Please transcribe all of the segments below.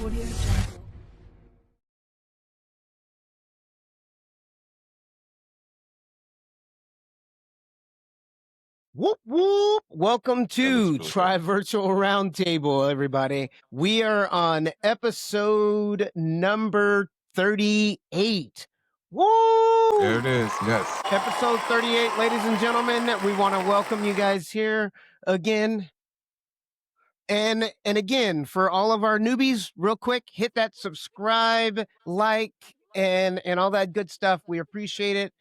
Whoop whoop! Welcome to really Try Virtual Roundtable, everybody. We are on episode number 38. Woo! There it is. Yes. Episode 38, ladies and gentlemen. We want to welcome you guys here again. And again, for all of our newbies, real quick, hit that subscribe, like, and all that good stuff. We appreciate it.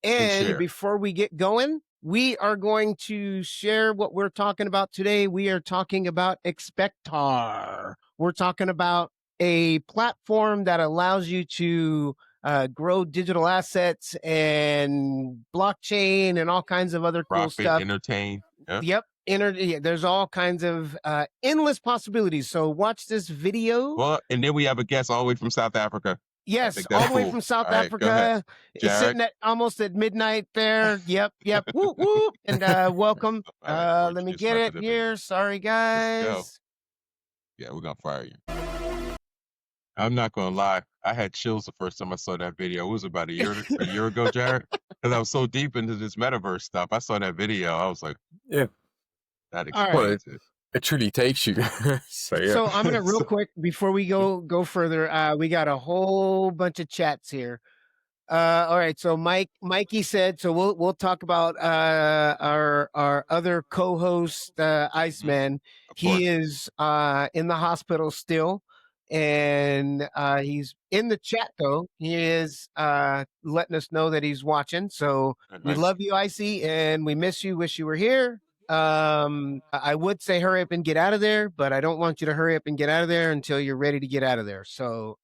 And share. before we get going, we are going to share what we're talking about today. We are talking about Expectar. We're talking about a platform that allows you to grow digital assets and blockchain and all kinds of other cool Profit, stuff. entertain. Yep. There's all kinds of endless possibilities. So watch this video. Well, and then we have a guest all the way from South Africa. Yes, all the way from South Africa. It's sitting at almost at midnight there. Yep. Whoop, whoop. And welcome. Right, let me get it here. Sorry, guys. Yeah, we're going to fire you. I'm not going to lie. I had chills the first time I saw that video. It was about a year ago, Jared, because I was so deep into this metaverse stuff. I saw that video. I was like, yeah, that explains it. It truly takes you. So I'm gonna real quick before we go further. We got a whole bunch of chats here. All right. So Mikey said. So we'll talk about our other co-host, Iceman. He is in the hospital still, and he's in the chat though. He is letting us know that he's watching. So we love you, Icy, and we miss you. Wish you were here. I would say hurry up and get out of there, but I don't want you to hurry up and get out of there until you're ready to get out of there. So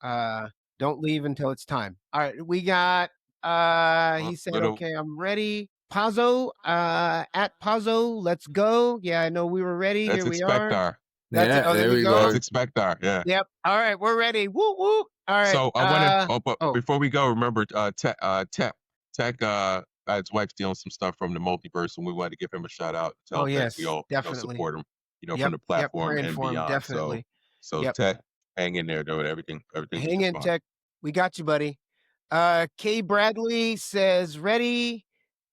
don't leave until it's time. All right, we got he said, okay, I'm ready. Pazzo, at Pazzo, let's go. Yeah, I know we were ready. That's Here we are. There we go. That's Expectar. Yeah. Yep. All right, we're ready. Woo woo. All right. So I want to before we go, remember Tech his wife's dealing some stuff from the multiverse, and we wanted to give him a shout out. Tell him that we all support him, from the platform and beyond. Definitely. So Tech, hang in there, though. Everything. Hang in, Tech. We got you, buddy. Kay Bradley says ready.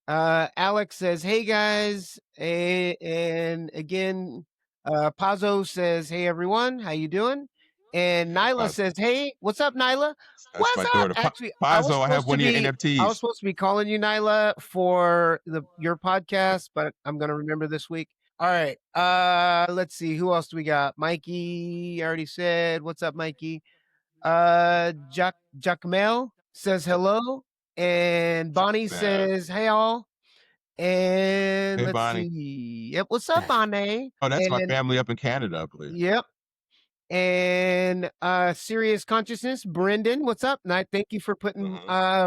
Alex says, hey guys, and again, Pazzo says, hey everyone, how you doing? And Nyla says, hey, what's up, Nyla? What's up? Actually, Pazzo, I have one of your NFTs. I was supposed to be calling you Nyla for your podcast, but I'm going to remember this week. All right. Let's see. Who else do we got? Mikey, I already said, what's up, Mikey? Jacmel says hello. And Bonnie says, hey, all. And let's Bonnie. see. Yep. What's up, Bonnie? Oh, that's my family up in Canada, I believe. Yep. And Serious Consciousness, Brendan, what's up? And I thank you for putting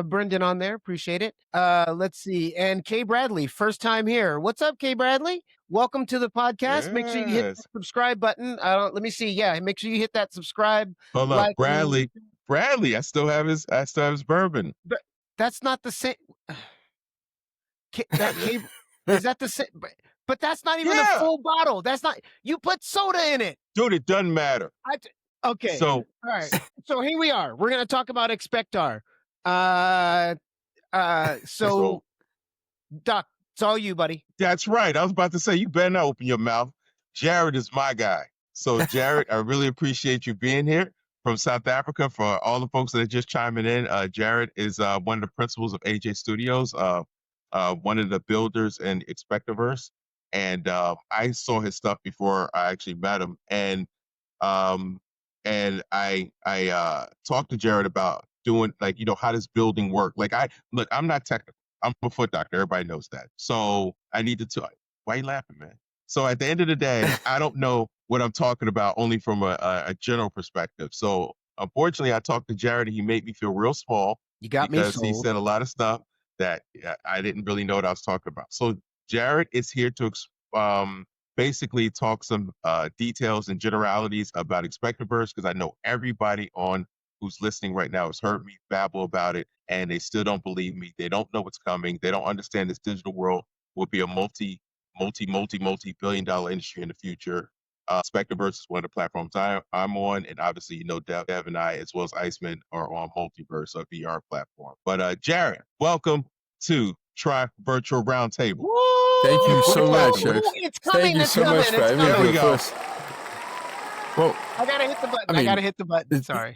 Brendan on there. Appreciate it. Let's see. And Kay Bradley, first time here. What's up, Kay Bradley? Welcome to the podcast. Yes. Make sure you hit the subscribe button. Let me see. Yeah, make sure you hit that subscribe. Hold up, Bradley. I still have his bourbon. But that's not the same. Is that the same? But that's not even a full bottle. That's not. You put soda in it. Dude, it doesn't matter. Okay. So, all right. So here we are. We're going to talk about Expectar. So, Doc, it's all you, buddy. That's right. I was about to say, you better not open your mouth. Jared is my guy. So, Jared, I really appreciate you being here from South Africa. For all the folks that are just chiming in, Jared is one of the principals of AJ Studios, one of the builders in Expectaverse. And I saw his stuff before I actually met him, and I talked to Jared about doing how does building work. I'm not technical. I'm a foot doctor. Everybody knows that. So I need to talk. Why are you laughing, man? So at the end of the day, I don't know what I'm talking about, only from a general perspective. So unfortunately, I talked to Jared, and he made me feel real small. You got because me. He said a lot of stuff that I didn't really know what I was talking about. So Jared is here to basically talk some details and generalities about Expectaverse, because I know everybody who's listening right now has heard me babble about it, and they still don't believe me. They don't know what's coming. They don't understand this digital world will be a multi-billion-dollar industry in the future. Spectaverse is one of the platforms I'm on, and obviously, Dev and I, as well as Iceman, are on Multiverse, a VR platform. But Jared, welcome to Try Virtual Roundtable. Woo! Thank you so much. It's coming. Thank you It's so coming. much for It's having me coming. for There we the go. first. Well, I gotta hit the button. I mean, gotta hit the button. Sorry.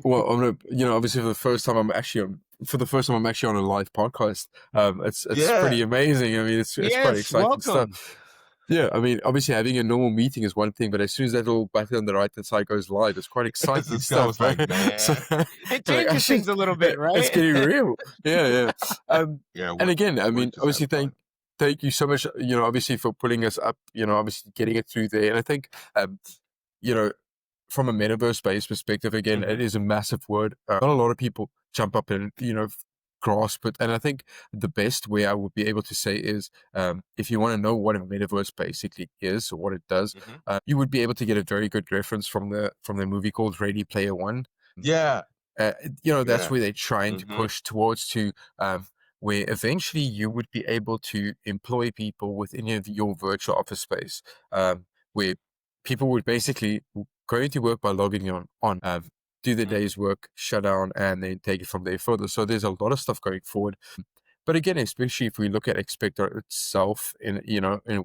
well, I'm gonna, obviously for the first time I'm actually on a live podcast. It's pretty amazing. I mean, it's quite exciting welcome. stuff. Yeah, I mean, obviously having a normal meeting is one thing, but as soon as that little button on the right hand side goes live, it's quite exciting stuff. It's like, man, So, it changes things a little bit, right? It's getting real. Yeah. And again, I mean, obviously thank you so much, obviously for putting us up, obviously getting it through there. And I think, from a metaverse-based perspective, again, it is a massive word. Not a lot of people jump up and, grasp it. And I think the best way I would be able to say is, if you want to know what a metaverse basically is or what it does, you would be able to get a very good reference from the movie called Ready Player One. That's where they're trying to push towards where eventually you would be able to employ people within your virtual office space, where people would basically go into work by logging on, do their day's work, shut down, and then take it from there further. So there's a lot of stuff going forward. But again, especially if we look at Expector itself in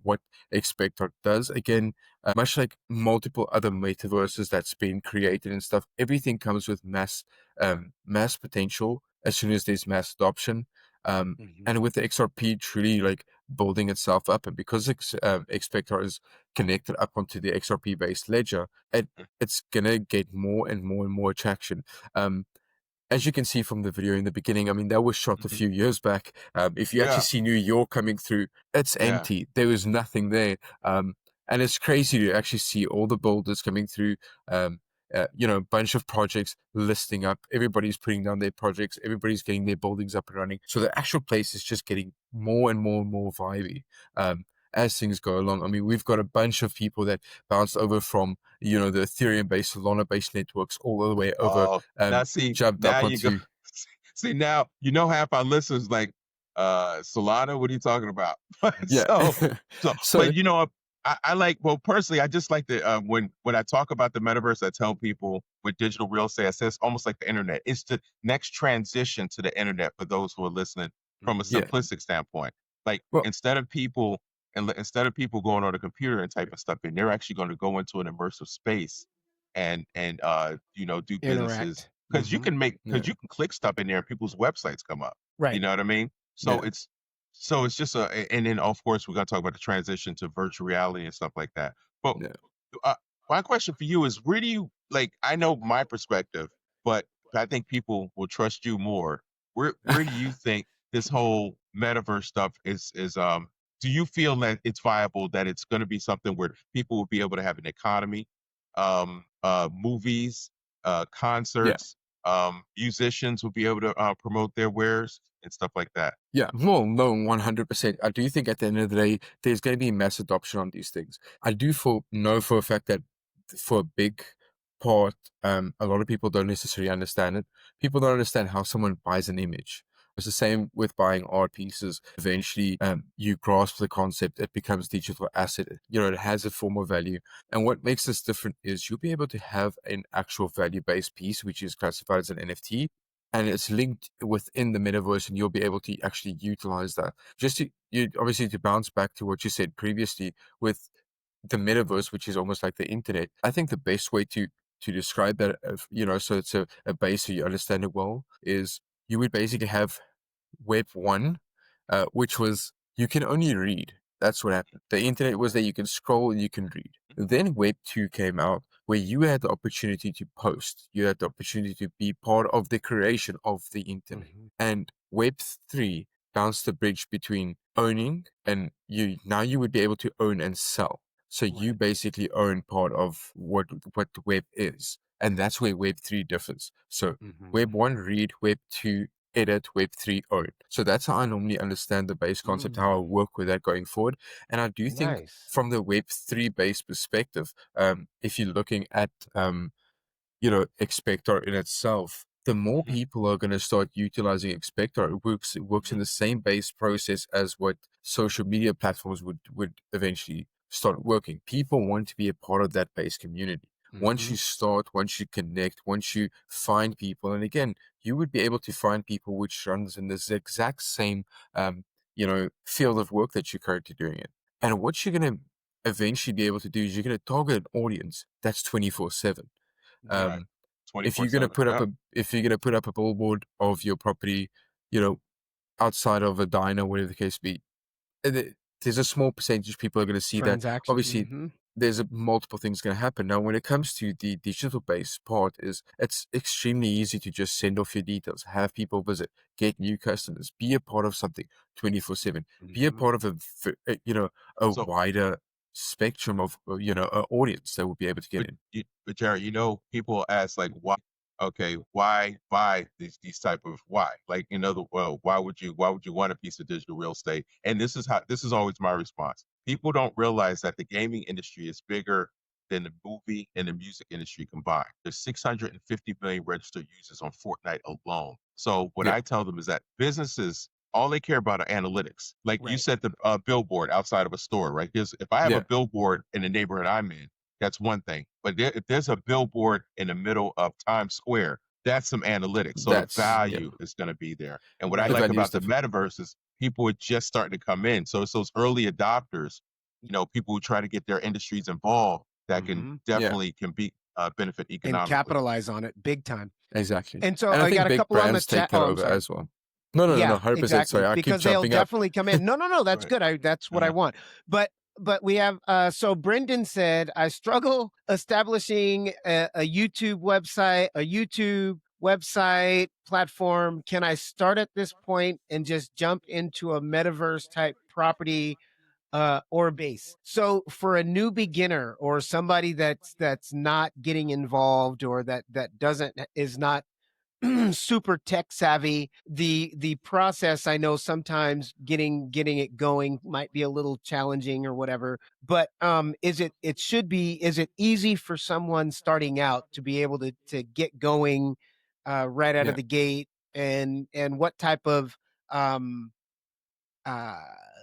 what Expector does, again, much like multiple other metaverses that's been created and stuff, everything comes with mass potential as soon as there's mass adoption. And with the XRP truly like building itself up, and because Expector is connected up onto the XRP based ledger, it's gonna get more and more and more traction. As you can see from the video in the beginning, I mean, that was shot a few years back. If you actually see New York coming through, it's empty. There was nothing there. And it's crazy to actually see all the builders coming through, a bunch of projects listing up. Everybody's putting down their projects. Everybody's getting their buildings up and running. So the actual place is just getting more and more and more vibey. As things go along. I mean, we've got a bunch of people that bounced over from, the Ethereum-based, Solana-based networks all the way over. Jumped up onto. See, now, half our listeners like, Solana, what are you talking about? Yeah. But, I like, well, personally, I just like the, when I talk about the metaverse, I tell people with digital real estate, I say it's almost like the internet. It's the next transition to the internet for those who are listening from a simplistic standpoint. Like, instead of people going on a computer and typing stuff in, they're actually going to go into an immersive space and do businesses, because you can click stuff in there and people's websites come up. Right. You know what I mean? So it's just and then of course we're going to talk about the transition to virtual reality and stuff like that. But my question for you is, where do you, like, I know my perspective, but I think people will trust you more. Where do you think this whole metaverse stuff is do you feel that it's viable, that it's going to be something where people will be able to have an economy, movies, concerts, musicians will be able to promote their wares and stuff like that? Yeah, well, no, 100%. I do think at the end of the day, there's going to be mass adoption on these things. I do know for a fact that for a big part, a lot of people don't necessarily understand it. People don't understand how someone buys an image. It's the same with buying art pieces. Eventually, you grasp the concept, it becomes digital asset. It has a form of value. And what makes this different is you'll be able to have an actual value-based piece, which is classified as an NFT, and it's linked within the metaverse, and you'll be able to actually utilize that. Obviously to bounce back to what you said previously with the metaverse, which is almost like the internet. I think the best way to describe that, so it's a base so you understand it well, is you would basically have Web 1, which was you can only read. That's what happened. The internet was there, you can scroll and you can read. Then Web 2 came out, where you had the opportunity to post. You had the opportunity to be part of the creation of the internet. And Web 3 bounced the bridge between owning and now you would be able to own and sell. So you basically own part of what the web is. And that's where Web 3 differs. So Web 1, read; Web 2, edit; Web 3, own. So that's how I normally understand the base concept, how I work with that going forward. And I do think from the Web 3 base perspective, if you're looking at, Expector in itself, the more people are going to start utilizing Expector. It works in the same base process as what social media platforms would eventually start working. People want to be a part of that base community. Once you start, once you connect, once you find people, and again, you would be able to find people which runs in this exact same, field of work that you're currently doing it. And what you're going to eventually be able to do is you're going to target an audience that's 24/7. Right. If you're going to 24/7. put up Yep. if you're going to put up a billboard of your property, you know, outside of a diner, whatever the case be, there's a small percentage people are going to see that. Transaction. Obviously, there's multiple things going to happen. Now, when it comes to the digital-based part, it's extremely easy to just send off your details, have people visit, get new customers, be a part of something 24/7, be a part of a So, wider spectrum of audience that will be able to get in. but Jared, people ask like, why? Okay, why buy these type of why? Like, why would you want a piece of digital real estate? And this is always my response. People don't realize that the gaming industry is bigger than the movie and the music industry combined. There's 650 million registered users on Fortnite alone. So what Yeah. I tell them is that businesses, all they care about are analytics. Like you Right. said, the billboard outside of a store, right? If I have Yeah. a billboard in the neighborhood I'm in, that's one thing. But if there's a billboard in the middle of Times Square, that's some analytics. So the value is going to be there. And what I Right. The like value is about the metaverse is people are just starting to come in. So it's those early adopters, people who try to get their industries involved that can definitely be benefit And economically. capitalize on it big time. Exactly. And so And I I got think a big couple on the brands take chat. that Oh, I'm over sorry. as well. No, Yeah, 100%. exactly. Sorry, I keep Because they'll jumping up. definitely come in. No, that's Right. good. That's what I want. But we have so Brendan said, I struggle establishing a YouTube website platform. Can I start at this point and just jump into a metaverse type property or base? So for a new beginner or somebody that's not getting involved or that is not super tech savvy, the process, I know sometimes getting it going might be a little challenging or whatever, but is it easy for someone starting out to be able to get going right out Yeah. of the gate, and what type of um uh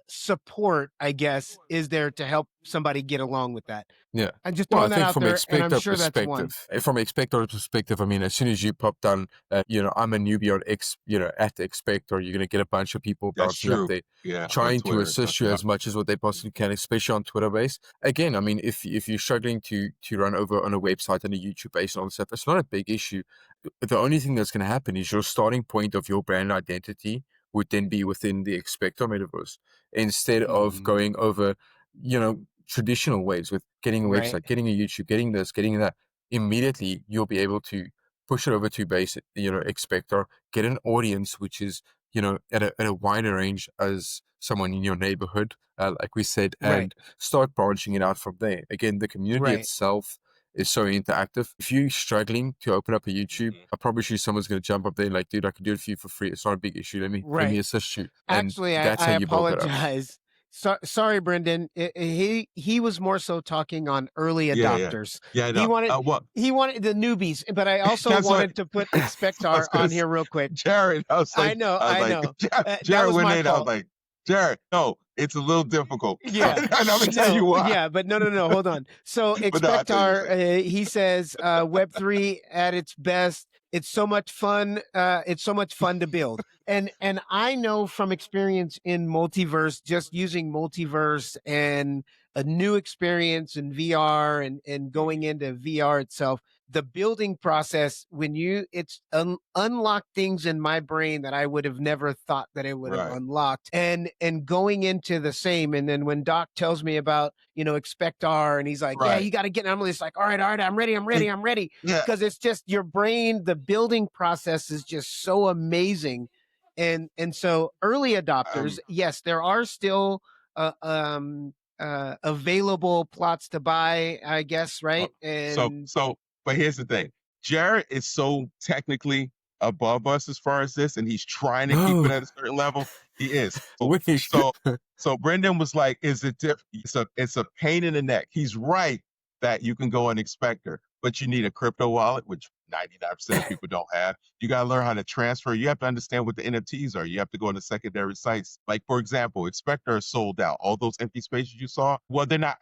support, I guess, is there to help somebody get along with that? Yeah. I'm just Well, I throwing that think out there, and I'm sure that's one. from an expector perspective, I mean, as soon as you pop down, I'm a newbie on at Expector, you're going to get a bunch of people That's bouncing up true. there, Yeah, on trying to Twitter and assist stuff. you Yeah. as much as what they possibly can, especially on Twitter base. Again, I mean, if you're struggling to run over on a website and a YouTube base and all this stuff, it's not a big issue. The only thing that's going to happen is your starting point of your brand identity would then be within the Expector metaverse instead of going over, traditional ways with getting a Right. website, getting a YouTube, getting this, getting that. Immediately, you'll be able to push it over to base, Expector, get an audience which is, at a wider range as someone in your neighborhood, like we said, Right. and start branching it out from there. Again, the community Right. itself is so interactive. If you're struggling to open up a YouTube, I promise you someone's going to jump up there and like, dude, I can do it for you for free. It's not a big issue. Let me Right. assist you. And Actually, that's I how you build it up. apologize. Sorry, Brendan. He was more so talking on early Yeah. adopters. Yeah, I He know. wanted the newbies, but I also That's what wanted to put I was Expectar gonna on say. here real quick. Jared, I was I know. like, That Jared was went my in, I was fault. like, Jared, no, it's a little difficult. Yeah. And I'm gonna tell you No, why. yeah, but no, hold on. So But no, I tell you what you're Expectar, he says, Web3 at its best. It's so much fun. It's so much fun to build. And I know from experience in multiverse, just using multiverse and a new experience in VR and going into VR itself, the building process, when it's unlocked things in my brain that I would have never thought that it would have Right. unlocked, and going into the same. And then when Doc tells me about, Expectar, and he's like, yeah, Right. you got to get, and I'm just like, all right, I'm ready. Yeah. Because it's just your brain, the building process is just so amazing. And so early adopters, yes, there are still available plots to buy, I guess, right? And But here's the thing. Jared is so technically above us as far as this, and he's trying to keep it at a certain level. He is. So Brendan was like, "Is it it's a pain in the neck." He's right that you can go on Expector, but you need a crypto wallet, which 99% of people don't have. You got to learn how to transfer. You have to understand what the NFTs are. You have to go into secondary sites. Like, for example, Expector is sold out. All those empty spaces you saw, well, they're not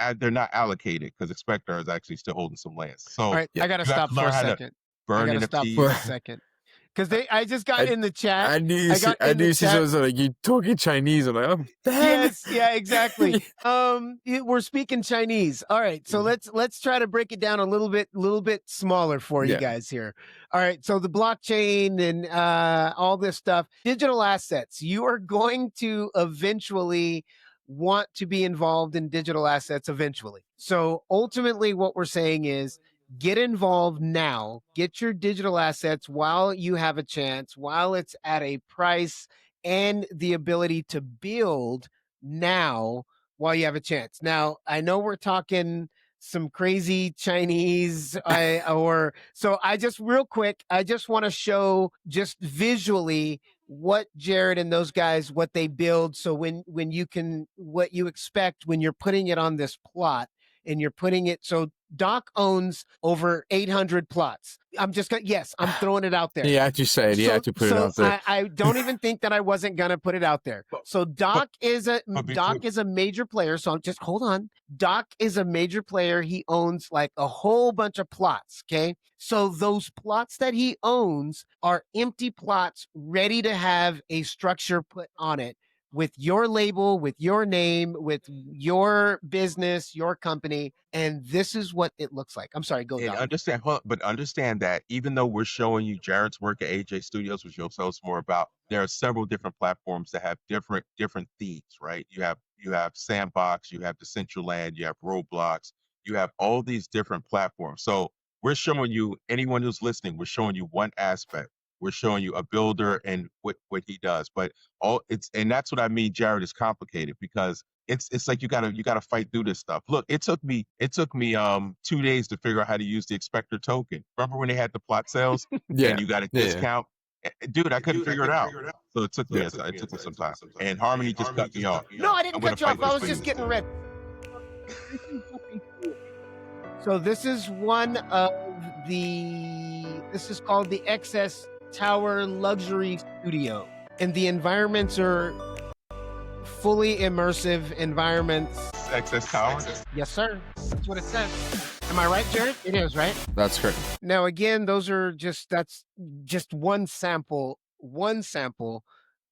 allocated because Expector is actually still holding some lands. So All right, I got to you have stop to for learn a how to second. I burn got to stop for a NFTs. second. Because I just got I- in the chat. I knew I got in the you chat. said like you talking Chinese. I'm like, oh, Yes, yeah, exactly. We're speaking Chinese. All right, so let's try to break it down a little bit smaller for you Yeah. guys here. All right, so the blockchain and all this stuff, digital assets. You are going to eventually want to be involved in digital assets eventually. So ultimately, what we're saying is get involved now, get your digital assets while you have a chance, while it's at a price and the ability to build now while you have a chance. Now, I know we're talking some crazy Chinese so I just real quick, I just want to show just visually what Jared and those guys what they build so when you can what you expect when you're putting it on this plot and you're putting it so Doc owns over 800 plots. I'm throwing it out there. He had to say it. He had to put it out there. I don't even think that I wasn't gonna put it out there. So Doc is a major player. So just hold on. Doc is a major player. He owns like a whole bunch of plots. Okay. So those plots that he owns are empty plots ready to have a structure put on it with your label, with your name, with your business, your company, and this is what it looks like. I'm sorry, go And Doc. understand that even though we're showing you Jared's work at AJ Studios, which you'll tell us more about, there are several different platforms that have different themes, right? You have Sandbox, you have Decentraland, you have Roblox, you have all these different platforms. So we're showing you, anyone who's listening, we're showing you one aspect. We're showing you a builder and what he does. But that's what I mean, Jared is complicated because it's like you gotta fight through this stuff. Look, it took me 2 days to figure out how to use the Expector token. Remember when they had the plot sales Yeah. and you got a discount? Dude, I couldn't figure it out. So it took me some time. And Harmony just cut me off. No, I didn't I'm gonna cut you off. fight I this was just for you. getting ready. So this is one of this is called the XS Tower Luxury Studio. And the environments are fully immersive environments. XS Tower? Yes, sir. That's what it says. Am I right, Jared? It is, right? That's correct. Now, again, that's just one sample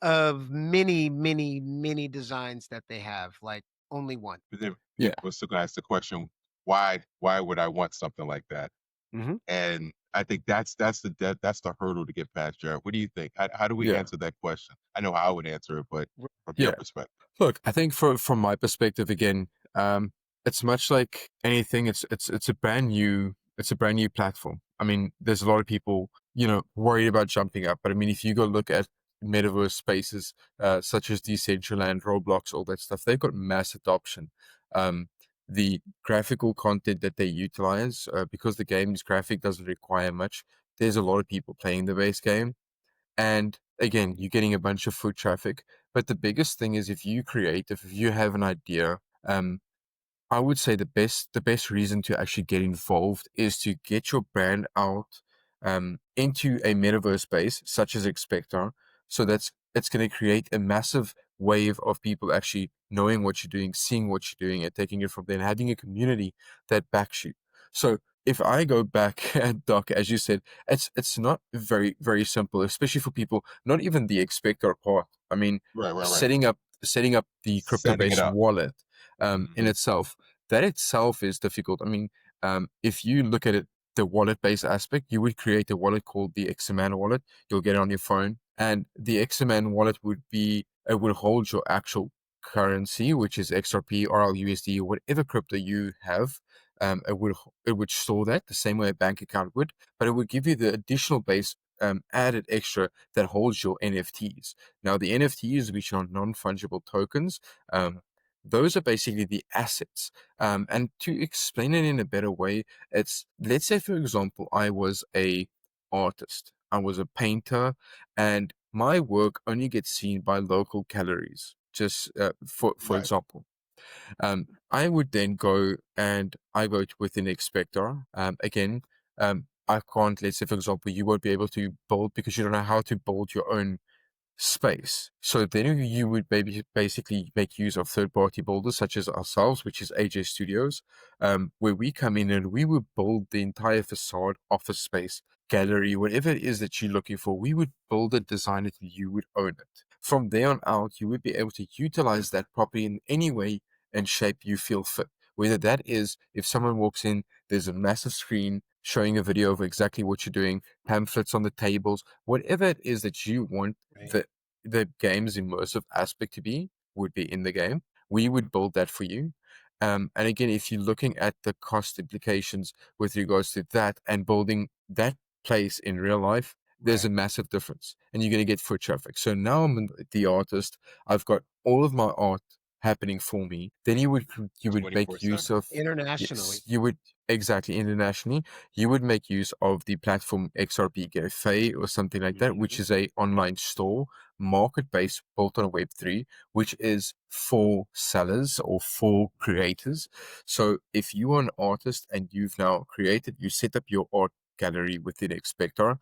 of many, many, many designs that they have, like only one. But then Yeah. we're still gonna ask the question, why would I want something like that? Mhm. And I think that's the hurdle to get past, Jared. What do you think? How do we Yeah. answer that question? I know how I would answer it, but from Yeah. your perspective. Look, I think from my perspective, again, it's much like anything. It's a brand new platform. I mean, there's a lot of people, worried about jumping up. But I mean, if you go look at metaverse spaces, such as Decentraland, Roblox, all that stuff, they've got mass adoption. The graphical content that they utilize, because the game's graphic doesn't require much, there's a lot of people playing the base game. And again, you're getting a bunch of foot traffic. But the biggest thing is if you're creative, if you have an idea, I would say the best reason to actually get involved is to get your brand out into a metaverse space such as Expector. So it's going to create a massive wave of people actually knowing what you're doing, seeing what you're doing, and taking it from there, and having a community that backs you. So if I go back at Doc, as you said, it's not very, very simple, especially for people, not even the Expector part. I mean, Right. setting up the Setting it crypto-based up. wallet in itself, that itself is difficult. I mean, if you look at it, the wallet-based aspect, you would create a wallet called the XMAN wallet. You'll get it on your phone, and the XMAN wallet would hold your actual currency, which is XRP, RLUSD, or whatever crypto you have. It would store that the same way a bank account would, but it would give you the additional base added extra that holds your NFTs. Now, the NFTs, which are non-fungible tokens, those are basically the assets. And to explain it in a better way, let's say, for example, I was a artist, I was a painter, and my work only gets seen by local galleries. Just for Right. example, I would then go within Expector. Again, I can't, let's say, for example, you won't be able to build because you don't know how to build your own space. So then you would maybe basically make use of third-party builders such as ourselves, which is AJ Studios, where we come in and we would build the entire facade, office space, gallery, whatever it is that you're looking for. We would build it, design it, and you would own it. From there on out, you would be able to utilize that property in any way and shape you feel fit. Whether that is if someone walks in, there's a massive screen showing a video of exactly what you're doing, pamphlets on the tables, whatever it is that you want the game's immersive aspect to be, would be in the game. We would build that for you. And again, if you're looking at the cost implications with regards to that and building that place in real life, there's a massive difference, and you're going to get foot traffic. So now I'm the artist. I've got all of my art happening for me. Then you would make use 24/7. of Internationally. Yes, you would exactly internationally. You would make use of the platform XRP Cafe or something like that, which is a online store, market-based, built on Web3, which is for sellers or for creators. So if you are an artist and you've now created, you set up your art gallery within Expector,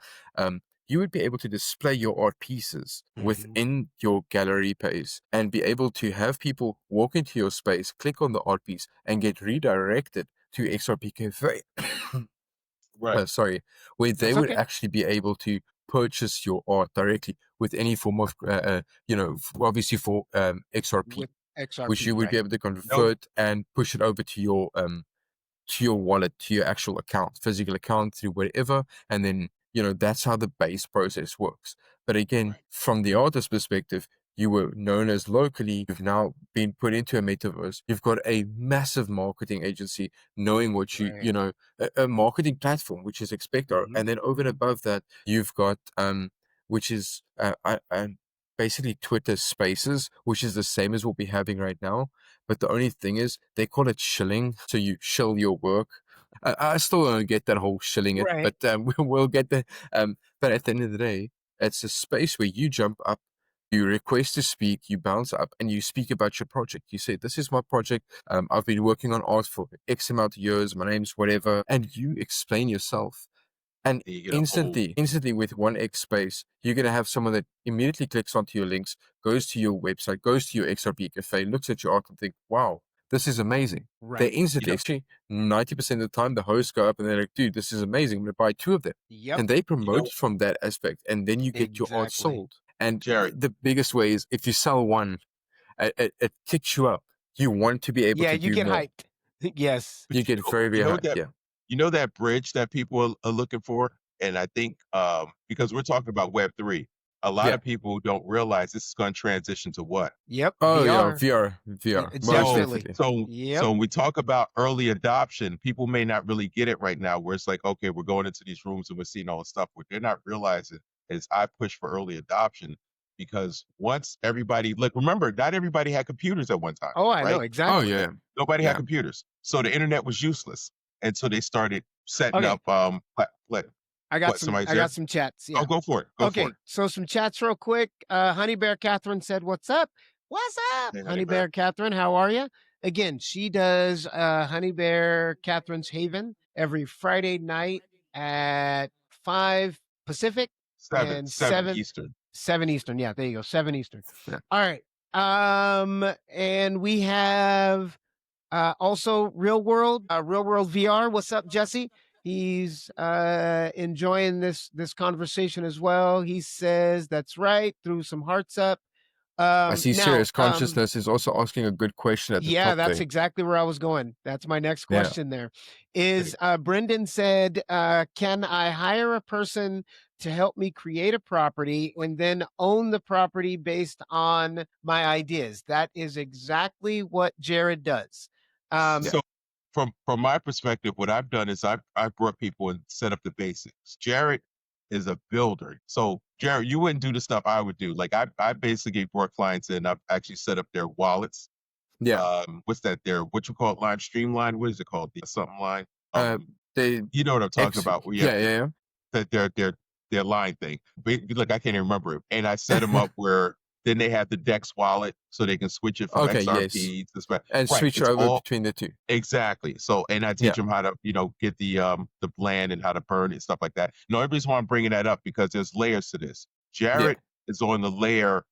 you would be able to display your art pieces within your gallery page and be able to have people walk into your space, click on the art piece, and get redirected to XRP Cafe. Right. Sorry, where they That's would okay. actually be able to purchase your art directly with any form of, obviously for XRP, With XRP, which you would be right. able to No, convert and push it over to your wallet, to your actual account, physical account, through whatever, and then that's how the base process works. But again, from the artist perspective, you were known as locally, you've now been put into a metaverse, you've got a massive marketing agency knowing what a marketing platform, which is Expector, and then over and above that, you've got which is basically Twitter Spaces, which is the same as what we're having right now. But the only thing is, they call it shilling. So you shill your work. I still don't get that whole shilling it, Right. but we'll get there. But at the end of the day, it's a space where you jump up, you request to speak, you bounce up, and you speak about your project. You say, "This is my project. I've been working on art for X amount of years. My name's whatever," and you explain yourself. And you get a whole instantly with 1x space, you're going to have someone that immediately clicks onto your links, goes to your website, goes to your XRP Cafe, looks at your art and think, wow, this is amazing. They Right. instantly, actually, 90% of the time, the hosts go up and they're like, dude, this is amazing. I'm going to buy 2 of them. Yep. And they you promote know, it from that aspect. And then you get your art Exactly. sold. And Jared, the biggest way is if you sell one, it kicks you up. You want to be able Yeah, to you do get more. hyped. Yes. You get very, very high. Yeah. you know that bridge that people are looking for, and I think because we're talking about Web3, a lot Yeah. of people don't realize this is going to transition to what. Yep. Oh, yeah. VR. VR. It's Most definitely. definitely. Yep. So when we talk about early adoption, people may not really get it right now, where it's like, okay, we're going into these rooms and we're seeing all this stuff. What they're not realizing is I push for early adoption because once everybody, like, remember, not everybody had computers at one time. Oh, I know right? exactly. Oh, yeah. Nobody Yeah. had computers. So the internet was useless. And so they started setting Okay. up I got what, some. somebody's I there? got some chats. Yeah. Oh, go for it. Go for Okay. it. So some chats real quick. Honey Bear Catherine said, "What's up? What's up, Hey, Honey Bear Catherine? How are you?" Again, she does Honey Bear Catherine's Haven every Friday night at 5 Pacific Seven and 7 Eastern. Eastern. Yeah, there you go. 7 Eastern. Yeah. All right. And we have also Real World VR. What's up, Jesse? He's enjoying this conversation as well. He says that's right. Threw some hearts up. I see Now, Serious Consciousness is also asking a good question at the yeah, top that's there. exactly where I was going. That's my next Yeah. question there. Is Brendan said, can I hire a person to help me create a property and then own the property based on my ideas? That is exactly what Jared does. So from my perspective, what I've done is I've brought people and set up the basics. Jared is a builder. So Jared, you wouldn't do the stuff I would do. Like I basically brought clients in, I've actually set up their wallets. Yeah. What's that? What you call it? Line Streamline? What is it called? The something line? They You know what I'm talking about? Well, yeah. That their line thing. Look, I can't even remember it. And I set them up where Then they have the Dex wallet, so they can switch it from Okay, yes, XRP to SPAC. and Right. switch It's over all between the two. exactly. So, and I Yeah, teach them how to, get the blend and how to burn and stuff like that. No, everybody's why I'm bringing that up because there's layers to this. yeah. Jared is on the layer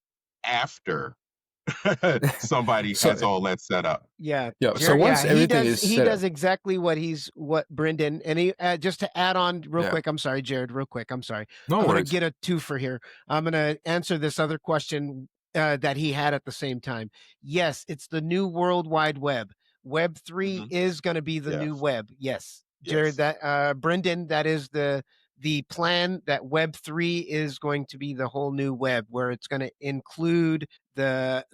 after somebody has So all that set up. Yeah, yeah, so Jared, once yeah, he everything does. is He set up, does exactly what Brendan and he just to add on real yeah, quick. I'm sorry, Jared. Real quick. I'm sorry. no I'm gonna worries. get a twofer here. I'm gonna answer this other question that he had at the same time. Yes, it's the new World Wide Web. Web 3 Hmm. is going to be the new Yes. web. Yes, Jared. Yes. That Brendan. That is the plan. That Web 3 is going to be the whole new web, where it's going to include the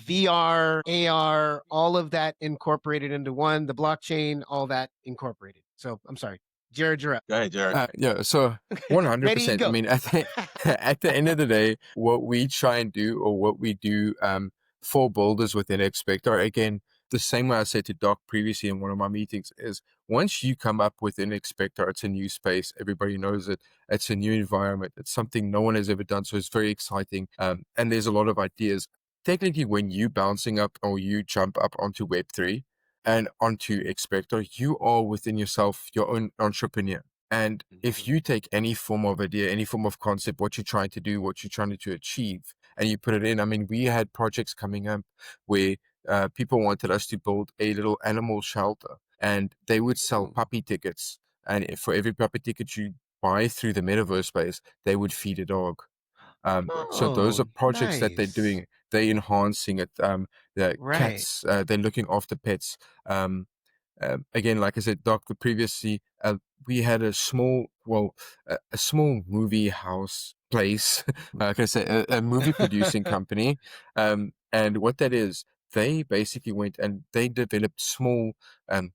VR, AR, all of that incorporated into one, the blockchain, all that incorporated. So I'm sorry, Jared, you're up. Go ahead, Jared. Yeah, so Ready, 100%. I go. mean, at the end of the day, what we try and do, or what we do for builders within Expector, again, the same way I said to Doc previously in one of my meetings, is once you come up with an Expector, it's a new space. Everybody knows it. It's a new environment. It's something no one has ever done. So it's very exciting. And there's a lot of ideas. Technically, when you bouncing up or you jump up onto Web3 and onto Expector, you are within yourself your own entrepreneur. And if you take any form of idea, any form of concept, what you're trying to do, what you're trying to achieve, and you put it in, I mean, we had projects coming up where people wanted us to build a little animal shelter, and they would sell puppy tickets. And for every puppy ticket you buy through the metaverse space, they would feed a dog. So those are Oh, projects that they're nice. doing. They're enhancing it. The Right. cats, they're looking after pets. Again, like I said, Doctor, previously, we had a small, a small movie house place, like I say, a movie producing company. And what that is, they basically went and they developed small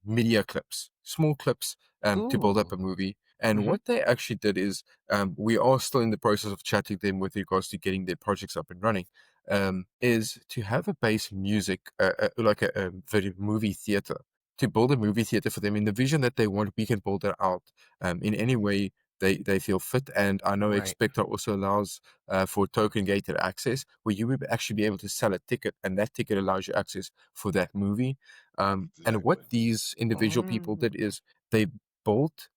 media clips, small clips to build up Ooh. a movie. And Hmm. what they actually did is, we are still in the process of chatting them with regards to getting their projects up and running. Is to have a base music, like a video movie theater, to build a movie theater for them in the vision that they want. We can build it out in any way they feel fit. And I know Right. Expector also allows for token gated access, where you would actually be able to sell a ticket, and that ticket allows you access for that movie. And what Exactly. these individual people did Mm. is they built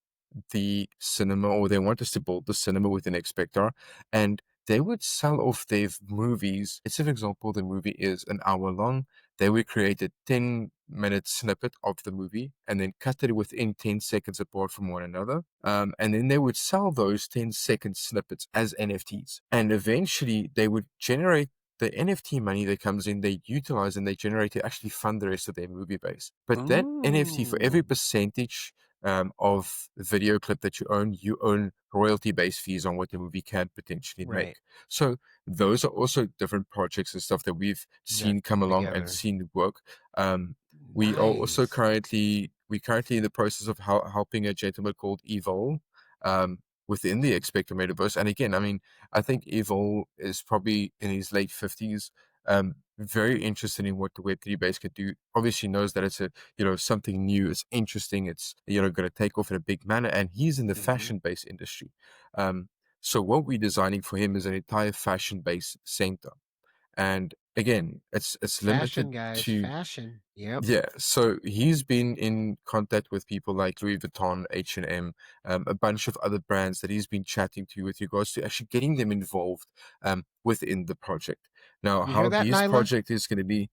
the cinema, or they want us to build the cinema within Expector, and they would sell off their movies. Let's say, for example, the movie is an hour long. They would create a 10-minute snippet of the movie and then cut it within 10 seconds apart from one another. And then they would sell those 10-second snippets as NFTs. And eventually they would generate the NFT money that comes in, they utilize and they generate to actually fund the rest of their movie base. But that NFT, for every Ooh. percentage of video clip that you own royalty-based fees on what the movie can potentially Right. make. So those are also different projects and stuff that we've That seen come along and together. seen work. We are also Nice. currently in the process of helping a gentleman called Evil within the Expector Metaverse. And again, I mean, I think Evil is probably in his late 50s. Very interested in what the Web3 base could do. Obviously knows that it's something new, it's interesting, it's going to take off in a big manner, and he's in the Hmm. fashion-based industry. So what we're designing for him is an entire fashion-based center. And again, it's Fashion, limited guys. to, Fashion. Yep. yeah. So he's been in contact with people like Louis Vuitton, H&M, a bunch of other brands that he's been chatting to with regards to actually getting them involved within the project. Now, You hear how that, these Nyla? project is going to be,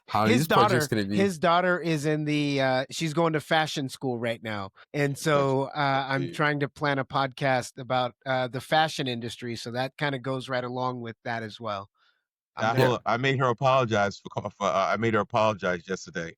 how His these projects daughter, going to be, his daughter is in the she's going to fashion school right now. And Gotcha. so I'm Indeed. trying to plan a podcast about the fashion industry. So that kind of goes right along with that as well. I'm Now, gonna yeah, hold on. I made her apologize I made her apologize yesterday,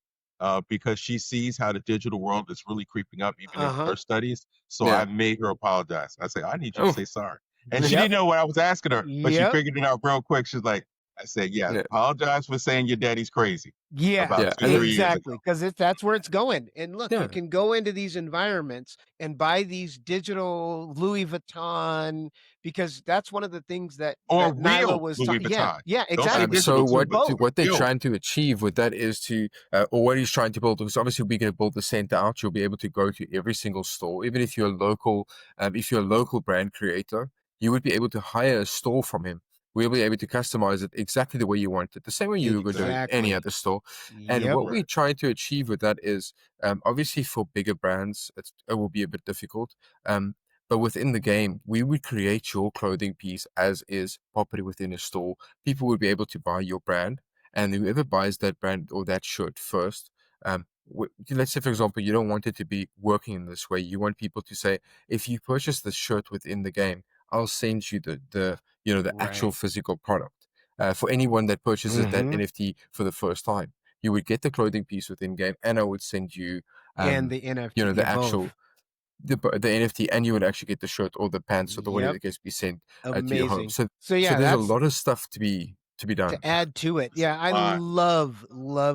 because she sees how the digital world is really creeping up, even in uh-huh. her studies. So I yeah. made her apologize. I said, I need you to Oh, say sorry. And she Yep. didn't know what I was asking her, but she Yep. figured it out real quick. She's like, I said, yeah, yeah, apologize for saying your daddy's crazy Yeah, about yeah. two, And 3 years ago. exactly. Because that's where it's going. And look, you yeah, can go into these environments and buy these digital Louis Vuitton because that's one of the things that Or Nyla real was Louis talking. Yeah, Vuitton. yeah, Don't say exactly. so digital too, what but Both. what they're real. trying to achieve with that is to, or what he's trying to build, because obviously we're going to build the center out. You'll be able to go to every single store, even if you're a local brand creator, you would be able to hire a store from him. we'll be able to customize it exactly the way you want it, the same way you would do it in any Exactly. other store. And Yep. what we try to achieve with that is, obviously for bigger brands, it will be a bit difficult. But within the game, we would create your clothing piece as is properly within a store. People would be able to buy your brand, and whoever buys that brand or that shirt first, let's say, for example, you don't want it to be working in this way. You want people to say, if you purchase this shirt within the game, I'll send you the actual Right. physical product. For anyone that purchases that Mhm. NFT for the first time, you would get the clothing piece within game, and I would send you, And the NFT. Yeah, the both. actual the NFT, and you would actually get the shirt or the pants or whatever Yep. the case be sent to your home. Amazing. So So yeah, there's a that's lot of stuff to be done. to add to it. Yeah, I Fine. love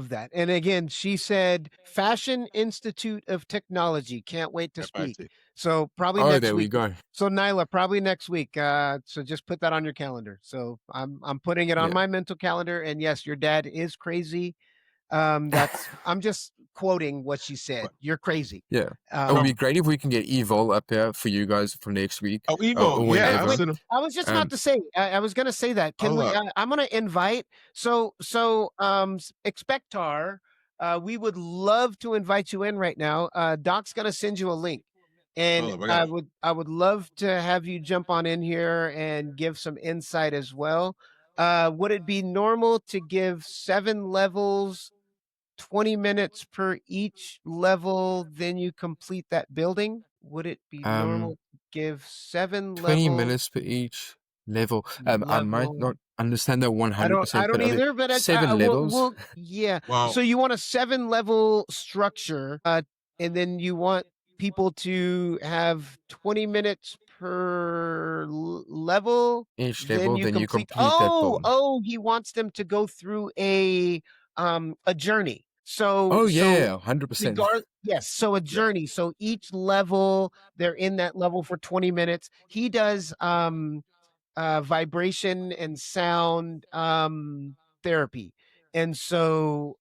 that. And again, she said Fashion Institute of Technology. Can't wait to speak. FIT. So probably Oh, next there we week. go. So Nyla, probably next week. So just put that on your calendar. So I'm putting it on Yeah. my mental calendar. And yes, your dad is crazy. I'm just quoting what she said. You're crazy. Yeah. It would be Um, great if we can get Evil up here for you guys for next week Oh, or Evo, yeah, I'll whenever. send him. I was just about to say, I was gonna say that. Can Hold we? up. I'm gonna invite. Expectar. We would love to invite you in right now. Doc's gonna send you a link, and Hold up. I got I would love to have you jump on in here and give some insight as well. Would it be normal to give 7 levels, 20 minutes per each level, then you complete that building? Would it be normal to give 7 20 levels? minutes per each level. I might Level. not understand that I 100%, don't but are there either, but 7 levels? yeah. Well, So you want a 7 level structure, and then you want people to have 20 minutes per level, Each then level, you then you complete. complete that build. Oh, he wants them to go through a journey. Oh, So yeah, 100%. yes, so a yeah. journey. So each level, they're in that level for 20 minutes. He does vibration and sound therapy. And so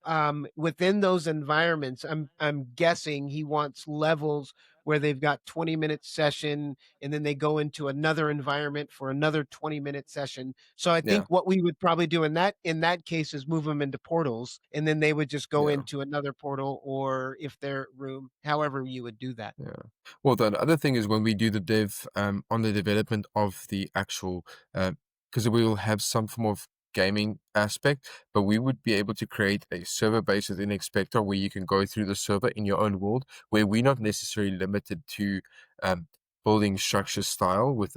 within those environments, I'm guessing he wants levels where they've got 20-minute session and then they go into another environment for another 20-minute session. So I Yeah, think what we would probably do in that case is move them into portals, and then they would just go yeah. into another portal, or if their room, however you would do that. Yeah. Well, the other thing is when we do the dev on the development of the actual, because we will have some form of gaming aspect, but we would be able to create a server base within Expector where you can go through the server in your own world, where we're not necessarily limited to building structure style with,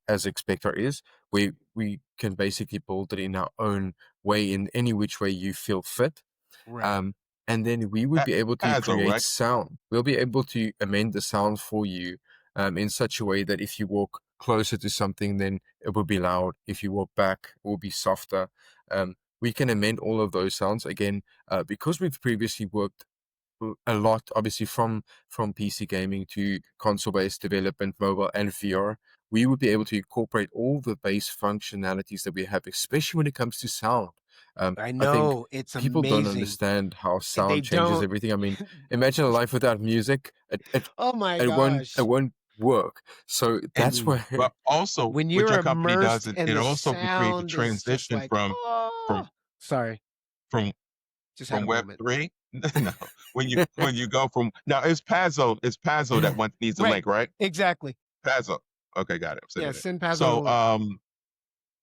as Expector is, where we can basically build it in our own way in any which way you feel fit. Right. And then we would be able to Pazzo, create right? sound. We'll be able to amend the sound for you in such a way that if you walk closer to something, then it will be loud. If you walk back, it will be softer. We can amend all of those sounds. Again, because we've previously worked a lot, obviously, from PC gaming to console-based development, mobile, and VR, we would be able to incorporate all the base functionalities that we have, especially when it comes to sound. I I think know, it's people don't amazing. understand how They sound changes don't. everything. I mean, imagine a life without music. Oh my It gosh. won't work. So that's And where But also, when what you're your company does, immersed it, and it the also can create the sound is just transition like, from oh, sorry, from just had from a Web moment. 3. No, when you go from now, it's Pazzo that one needs a Right, link, right? exactly. Pazzo. Okay, got it. I'm Yeah, sending it. send Pazzo the So link.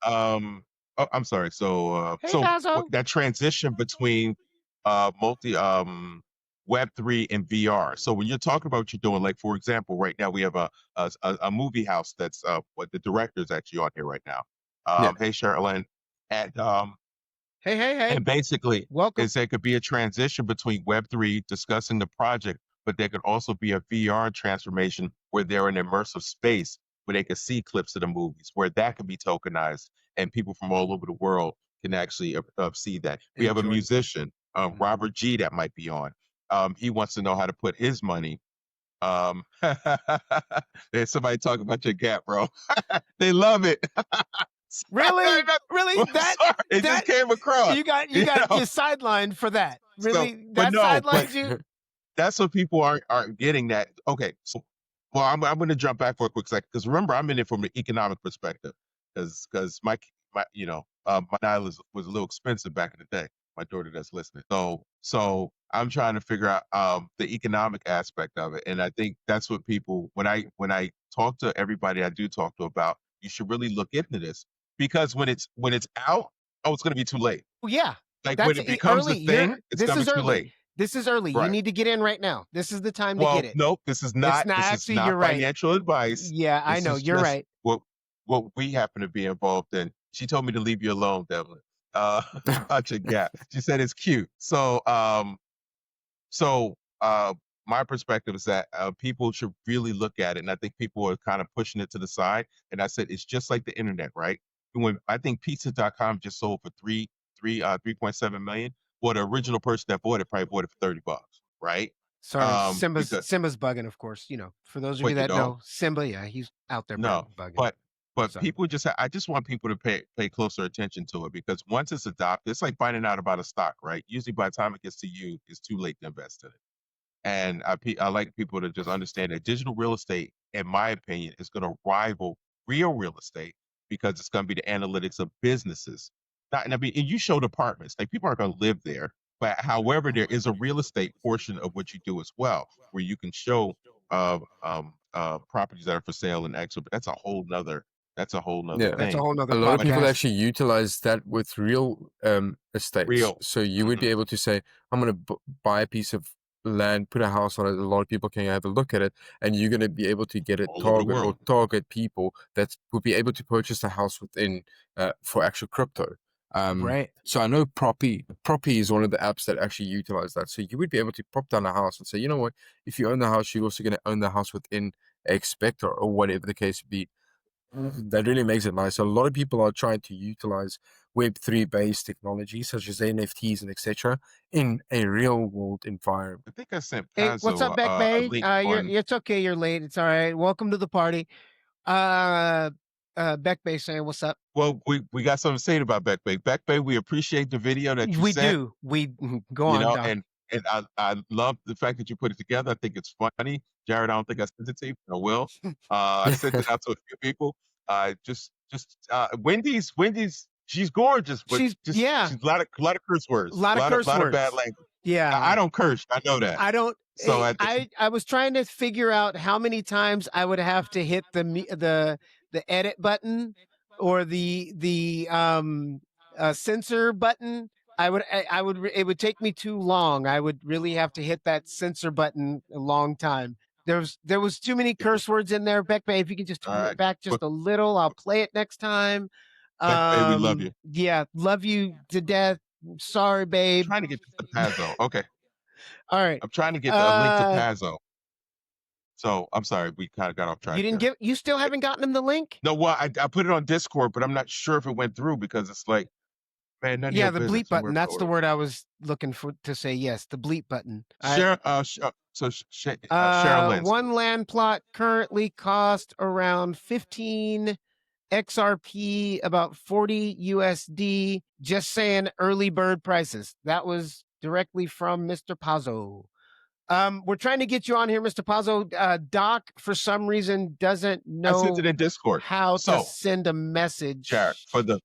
oh, I'm sorry. Hey, Pazzo. That transition between multi Web 3 and VR. So when you're talking about what you're doing, like for example, right now we have a movie house that's what the director's actually on here right now. yeah, Hey Sherilyn, and Hey. and basically Welcome. is there could be a transition between Web 3 discussing the project, but there could also be a VR transformation where they're in an immersive space where they could see clips of the movies, where that could be tokenized and people from all over the world can actually see that. We have a Enjoy. musician, Mhm. Robert G, that might be on. He wants to know how to put his money. There's somebody talking about your gap, bro. They love it. Really? Really? I'm sorry. It just That came across. you got You know? just sidelined for that. So, Really? but That no, but sidelined you? that's what people aren't getting that. Okay, so I'm going to jump back for a quick second because remember I'm in it from an economic perspective because my my nihilist was a little expensive back in the day. My daughter that's listening. So I'm trying to figure out the economic aspect of it, and I think that's what people when I talk to everybody I do talk to about, you should really look into this because when it's out, oh, it's going to be too late. Well, yeah, Like when that's it becomes early. a thing, it's This going to is be too early. late. This is early. You Right. need to get in right now. This is the time to get Well, it. nope, this is It's not not this is actually. not You're right. financial advice. Yeah, I This know. is You're just right. what we happen to be involved in. She told me to leave you alone, Devlin. Uh, such a gap. She said it's cute. So my perspective is that people should really look at it, and I think people are kind of pushing it to the side. And I said it's just like the internet, right? When I think pizza.com just sold for 3.7 million. Well, the original person that bought it probably bought it for $30, right? Sorry, Simba's Because Simba's bugging. Of course, for those of you but you that don't. know Simba, yeah, he's out there No, bugging. but Sorry. people I just want people to pay closer attention to it because once it's adopted, it's like finding out about a stock, right? Usually by the time it gets to you, it's too late to invest in it. And I like people to just understand that digital real estate, in my opinion, is going to rival real real estate because it's going to be the analytics of businesses. Not, and I mean, and you showed apartments, like people aren't going to live there, but however, there is a real estate portion of what you do as well, where you can show properties that are for sale and exit. But that's a whole nother Yeah. That's a thing. whole A nother lot of people podcast. actually utilize that with real estates. Real. So you would be able to say, I'm going to buy a piece of land, put a house on it. A lot of people can have a look at it, and you're going to be able to get a All over the target or world. target people that would be able to purchase a house within for actual crypto. Right. So I know Proppy is one of the apps that actually utilize that. So you would be able to prop down a house and say, you know what, if you own the house, you're also going to own the house within Expector or whatever the case would be. That really makes it nice. So a lot of people are trying to utilize Web3 based technology such as NFTs and etc. in a real world environment. I think I sent Hey, what's up, Pazzo Beck a Bay? link on. It's okay. You're late. It's all right. Welcome to the party. Beck Bay saying, "What's up?" Well, we got something to say about Beck Bay. Beck Bay, we appreciate the video that you We sent. do. We go on, Doc. And I love the fact that you put it together. I think it's funny. Jared, I don't think I sent it to you, but I will. I sent it out to a few people. Wendy's, she's gorgeous, but She's she's a lot of curse words, a lot of curse lot words. of bad language. Yeah, I don't curse. I know that. I don't. So I was trying to figure out how many times I would have to hit the edit button or the censor button. It would take me too long. I would really have to hit that censor button a long time. There was too many curse words in there. Beck Bay, if you could just turn it back just a little, I'll play it next time. Beck Bay, we love you. Yeah, love you to death. Sorry, babe. I'm trying to get to Pazzo. Okay. All right. I'm trying to get a link to Pazzo. So I'm sorry, we kind of got off track. You still haven't gotten him the link? No, well, I put it on Discord, but I'm not sure if it went through because it's like, man, none of your the business. bleep button. That's the word I was looking for to say. Yes, the bleep button. Sharon Lynn. One land plot currently cost around 15 XRP, about 40 USD. Just saying, early bird prices. That was directly from Mr. Pazzo. We're trying to get you on here, Mr. Pazzo. Doc, for some reason, doesn't know I sent it in Discord. how to send a message. Jared, for the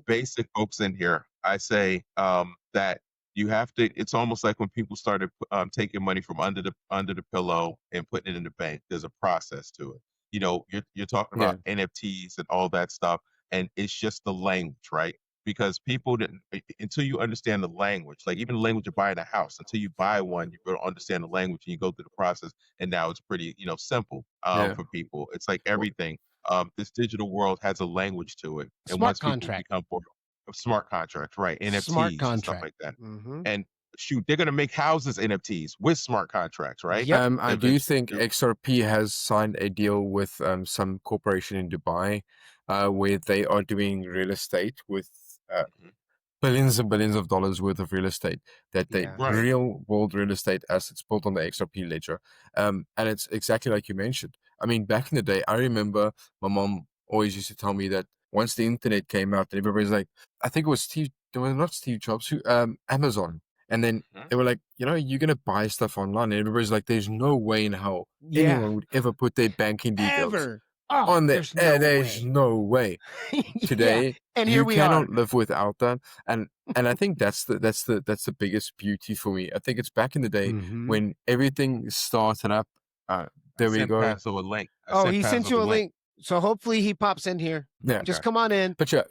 basic folks in here, I say that you have to. It's almost like when people started taking money from under the pillow and putting it in the bank. There's a process to it. You're talking about NFTs and all that stuff, and it's just the language, right? Because people didn't until you understand the language, like even the language of buying a house. Until you buy one, you don't understand the language, and you go through the process. And now it's pretty, simple for people. It's like everything. This digital world has a language to it, and once people become bored, smart contracts, right? NFTs and stuff like that. And shoot, they're gonna make houses NFTs with smart contracts, right? Yep. I do think XRP has signed a deal with some corporation in Dubai where they are doing real estate with billions and billions of dollars worth of real estate that they real world real estate assets built on the XRP ledger. And it's exactly like you mentioned. I mean, back in the day, I remember my mom always used to tell me that once the internet came out, everybody's like, I think it was not Steve Jobs, Amazon. And then they were like, you're going to buy stuff online. And everybody's like, there's no way in hell anyone would ever put their banking details Oh, on there's no there's way. no way. Yeah, Today and here you we are. cannot live without that, and I think that's the biggest beauty for me. I think it's back in the day Mhm. when everything started up. I There we sent go. Paso a link. I Oh, sent he sent Paso you the a link. link. So hopefully he pops in here. Yeah, Just Okay. come on in. but yeah,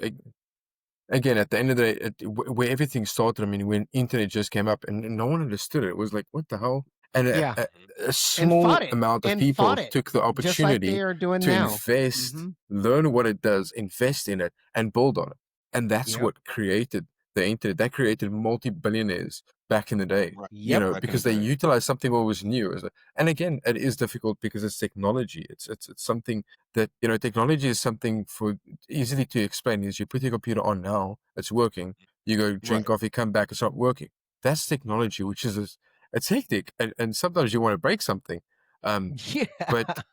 again, at the end of the day, where everything started, I mean, when internet just came up and no one understood it, it was like, what the hell? And Yeah. a small amount of people fought it, took the just like they opportunity are doing to now. invest, Mhm. learn what it does, invest in it, and build on it. And that's Yep. what created the internet. That created multi-billionaires back in the day, Right. Yep. Back in because the they day. utilized something what was new. And again, it is difficult because it's technology. It's something that, technology is something for easily to explain. Is you put your computer on now, it's working. You go drink Right. coffee, come back, it's not working. That's technology, which is it's hectic, and sometimes you want to break something. Yeah. But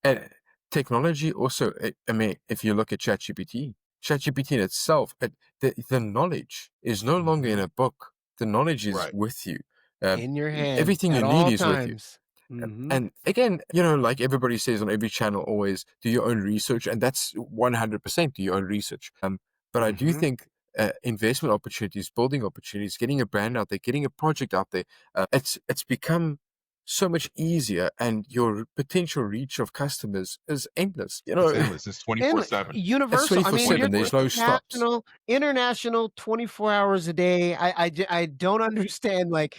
and technology also, I mean, if you look at ChatGPT in itself, the knowledge is no longer in Mhm. a book. The knowledge is Right. with you. In your hand Everything you at need all is with you. times. Mhm. And again, like everybody says on every channel, always do your own research, and that's 100% do your own research. But I do Mhm. think investment opportunities, building opportunities, getting a brand out there, getting a project out there, it's become so much easier, and your potential reach of customers is endless. It's endless. It's And 24/7. It's universal. I mean, you're 24/7. There's no stops. international, 24 hours a day. I don't understand like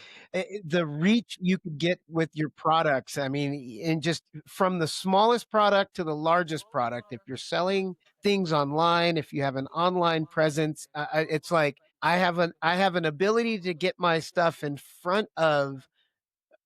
the reach you could get with your products. I mean, and just from the smallest product to the largest product. If you're selling things online, if you have an online presence, it's like I have an ability to get my stuff in front of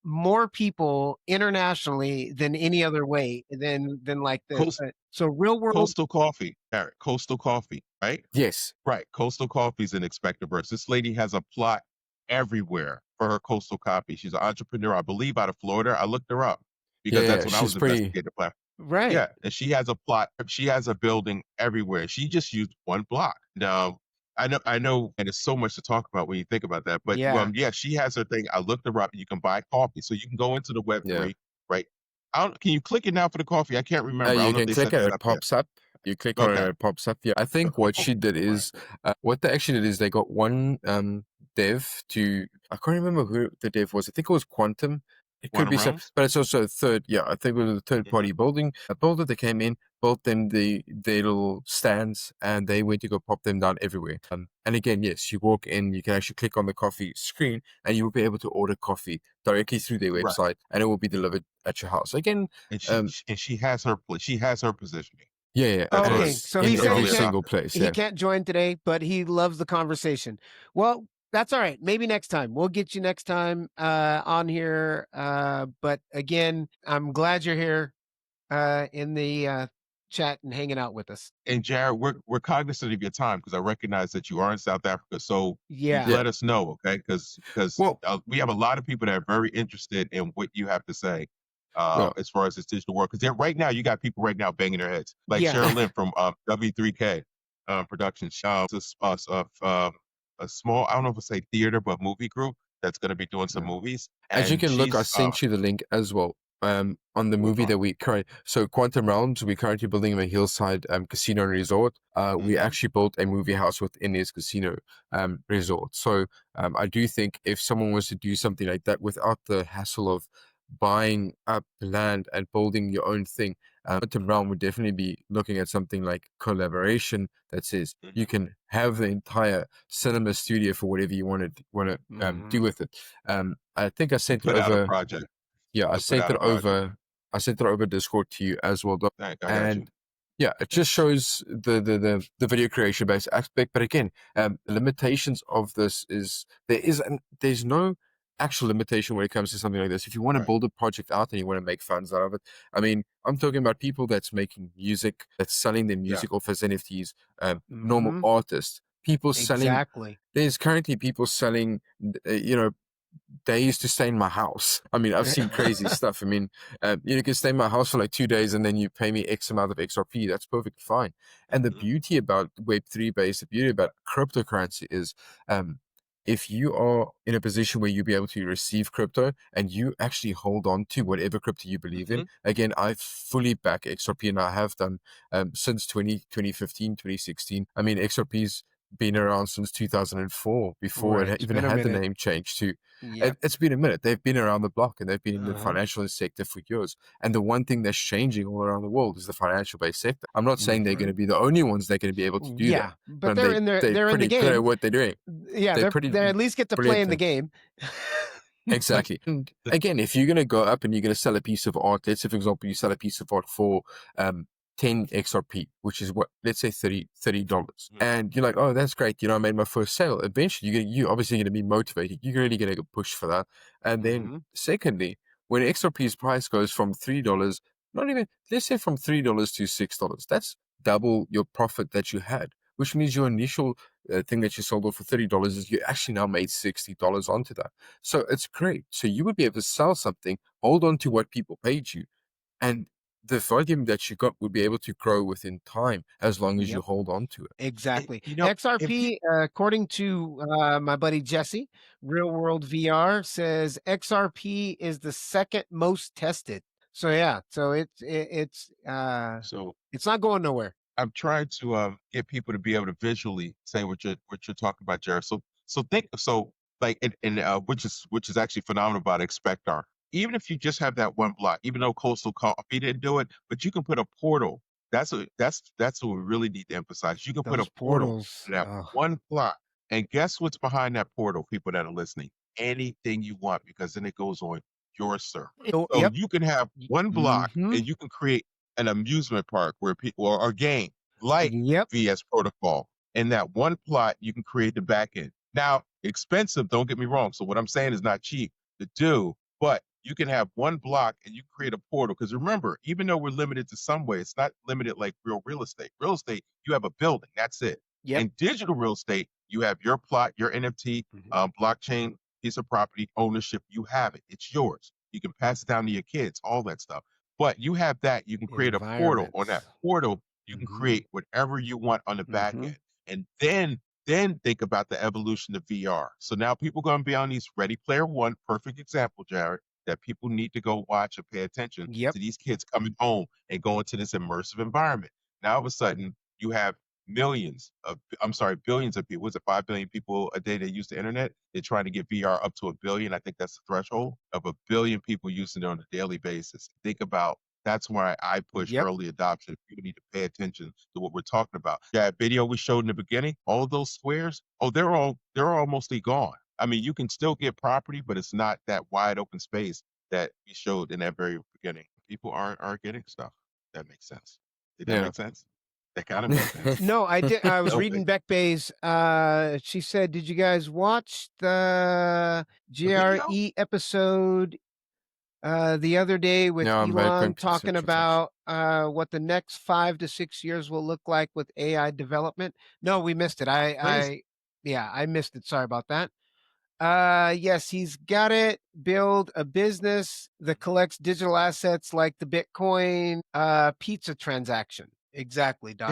more people internationally than any other way than like this. Coast, So real world, Coastal Coffee, Eric. Coastal Coffee, right? Yes. Right. Coastal Coffee's an Expectaverse. This lady has a plot everywhere for her coastal coffee. She's an entrepreneur, I believe, out of Florida. I looked her up because Yeah. that's when I She's was pretty. investigating the platform. right? Yeah, and she has a plot. She has a building everywhere. She just used one block. Now, I know, and there's so much to talk about when you think about that. But Yeah. yeah, she has her thing. I looked her up. You can buy coffee, so you can go into the Yeah. Web3, right? I don't, can you click it now for the coffee? I can't remember. I You don't know if can they click set it, that it up yet. pops up. You click on it, Okay. it pops up. Yeah, I think what she did Right. is, what they actually did is they got one dev to, I can't remember who the dev was. I think it was Quantum. It could Quantum be some, Realms. but it's also a third. Yeah, I think it was a third party building. A builder that came in, built them their little stands, and they went to go pop them down everywhere. And again, yes, you walk in, you can actually click on the coffee screen, and you will be able to order coffee directly through their Right. website, and it will be delivered at your house. Again, And um, she has her she has her positioning. yeah, That's and what Okay. it's So he in said every earlier. single place. he Yeah, can't join today, but he loves the conversation. Well, that's all right. Maybe next time. We'll get you next time on here. But again, I'm glad you're here in the chat and hanging out with us. And Jared, we're cognizant of your time because I recognize that you are in South Africa. So you Yeah. yeah. let us know, okay? Because Well, we have a lot of people that are very interested in what you have to say yeah, as far as this digital work. Because right now you got people right now banging their heads, like Yeah. Cheryl Lynn from W3K Productions. It's a small, I don't know if it's a theater, but movie group that's going to be doing some yeah. movies, As you and can look, I she's sent you the link as well. On the which movie one? that we currently, so Quantum Realms, we're currently building a hillside casino and resort. We Mhm. actually built a movie house within this casino resort. So I do think if someone was to do something like that without the hassle of buying up land and building your own thing, Quantum Realm would definitely be looking at something like collaboration that says you Mhm. can have the entire cinema studio for whatever you want to do Mhm. with it. I think I To sent it put out a over. project. Yeah, To put out a project. I sent it over Discord to you as well, Doc. I got you. And yeah, it just shows the video creation based aspect. But again, the limitations of this is there's no actual limitation when it comes to something like this. If you want to Right. build a project out and you want to make funds out of it, I mean, I'm talking about people that's making music, that's selling their Yeah. music off as NFTs, normal Mhm. artists, people selling. Exactly. There's currently people selling, days to stay in my house. I mean, I've seen crazy stuff. I mean, you can stay in my house for like 2 days and then you pay me X amount of XRP. That's perfectly fine. And the Mhm. beauty about Web3 based, the beauty about cryptocurrency is, if you are in a position where you'll be able to receive crypto and you actually hold on to whatever crypto you believe in, again, I fully back XRP, and I have done since 2015, 2016. I mean, XRP's been around since 2004 before Right. it It's even been a had the minute. name changed to. Yep. It's been a minute. They've been around the block, and they've been in the Uh-huh. financial sector for years. And the one thing that's changing all around the world is the financial based sector. I'm not saying they're going to be the only ones that are going to be able to do Yeah, that, but they're in there. they're They're in the pretty clear game. at what they're doing. Yeah, They're pretty they at least get to play in the brilliant. game. Exactly. And again, if you're going to go up and you're going to sell a piece of art, let's say, for example, you sell a piece of art for 10 XRP, which is what, let's say $30. And you're like, oh, that's great. You know, I made my first sale. Eventually, you're obviously going to be motivated. You're really going to push for that. And then secondly, when XRP's price goes from $3, not even, let's say from $3 to $6, that's double your profit that you had, which means your initial thing that you sold off for $30 is you actually now made $60 onto that. So it's great. So you would be able to sell something, hold on to what people paid you, and the volume that you got would be able to grow within time as long as you hold on to it. Exactly. You know, XRP, according to my buddy Jesse, Real World VR says XRP is the second most tested. So yeah, so it's so not going nowhere. I'm trying to get people to be able to visually say what you're talking about, Jared. So think like and which is actually phenomenal about Expectar. Even if you just have that one block, even though Coastal Coffee didn't do it, but you can put a portal. That's what we really need to emphasize. You can put a Those portal portals. to that one block, and guess what's behind that portal? People that are listening, anything you want, because then it goes on your server. Oh, So yep. you can have one block, and you can create an amusement park where people or a game like Yep. VS Protocol. In that one plot, you can create the back end. Now, expensive, don't get me wrong. So what I'm saying is not cheap to do, but you can have one block and you create a portal. Because remember, even though we're limited to some way, it's not limited like real estate. Real estate, you have a building, that's it. Yep. In digital real estate, you have your plot, your NFT, blockchain piece of property ownership. You have it. It's yours. You can pass it down to your kids, all that stuff. But you have that. You can create a portal. On that portal, you can create whatever you want on the back end. And then think about the evolution of VR. So now people are going to be on these Ready Player One, perfect example, Jared, that people need to go watch and pay attention to these kids coming home and going to this immersive environment. Now, all of a sudden, you have billions of people. Was it 5 billion people a day that use the internet? They're trying to get VR up to 1 billion. I think that's the threshold of 1 billion people using it on a daily basis. Think about that's why I push early adoption. People need to pay attention to what we're talking about. That video we showed in the beginning, all of those squares, they're all mostly gone. I mean, you can still get property, but it's not that wide open space that we showed in that very beginning. People aren't getting stuff. That makes sense. Did that make sense? That kind of makes sense. No, I did. I was Okay. reading Beck Bay's. She said, "Did you guys watch the video? GRE episode the other day with No, I'm very Elon quick to talking search it, actually. about what the next 5 to 6 years will look like with AI development?" No, we missed it. I missed it. Sorry about that. Yes, he's got it. Build a business that collects digital assets like the Bitcoin pizza transaction. Exactly, Doc.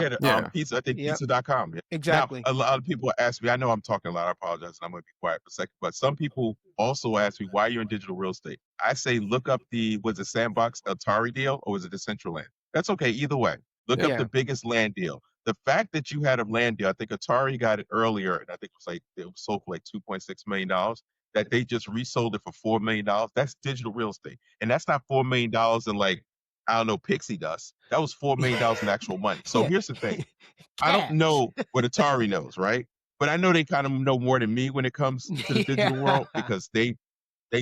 Pizza, I think Yep. pizza.com. Yeah. Exactly. Now, a lot of people ask me, I know I'm talking a lot, I apologize, and I'm going to be quiet for a second, but some people also ask me why you're in digital real estate. I say, look up was it Sandbox Atari deal or was it Decentraland? That's okay, either way. Look up the biggest land deal. The fact that you had a land deal, I think Atari got it earlier, and I think it was sold for like $2.6 million, that they just resold it for $4 million. That's digital real estate. And that's not $4 million in like, I don't know, pixie dust. That was $4 million in actual money. So here's the thing. I don't know what Atari knows, right? But I know they kind of know more than me when it comes to the digital world because they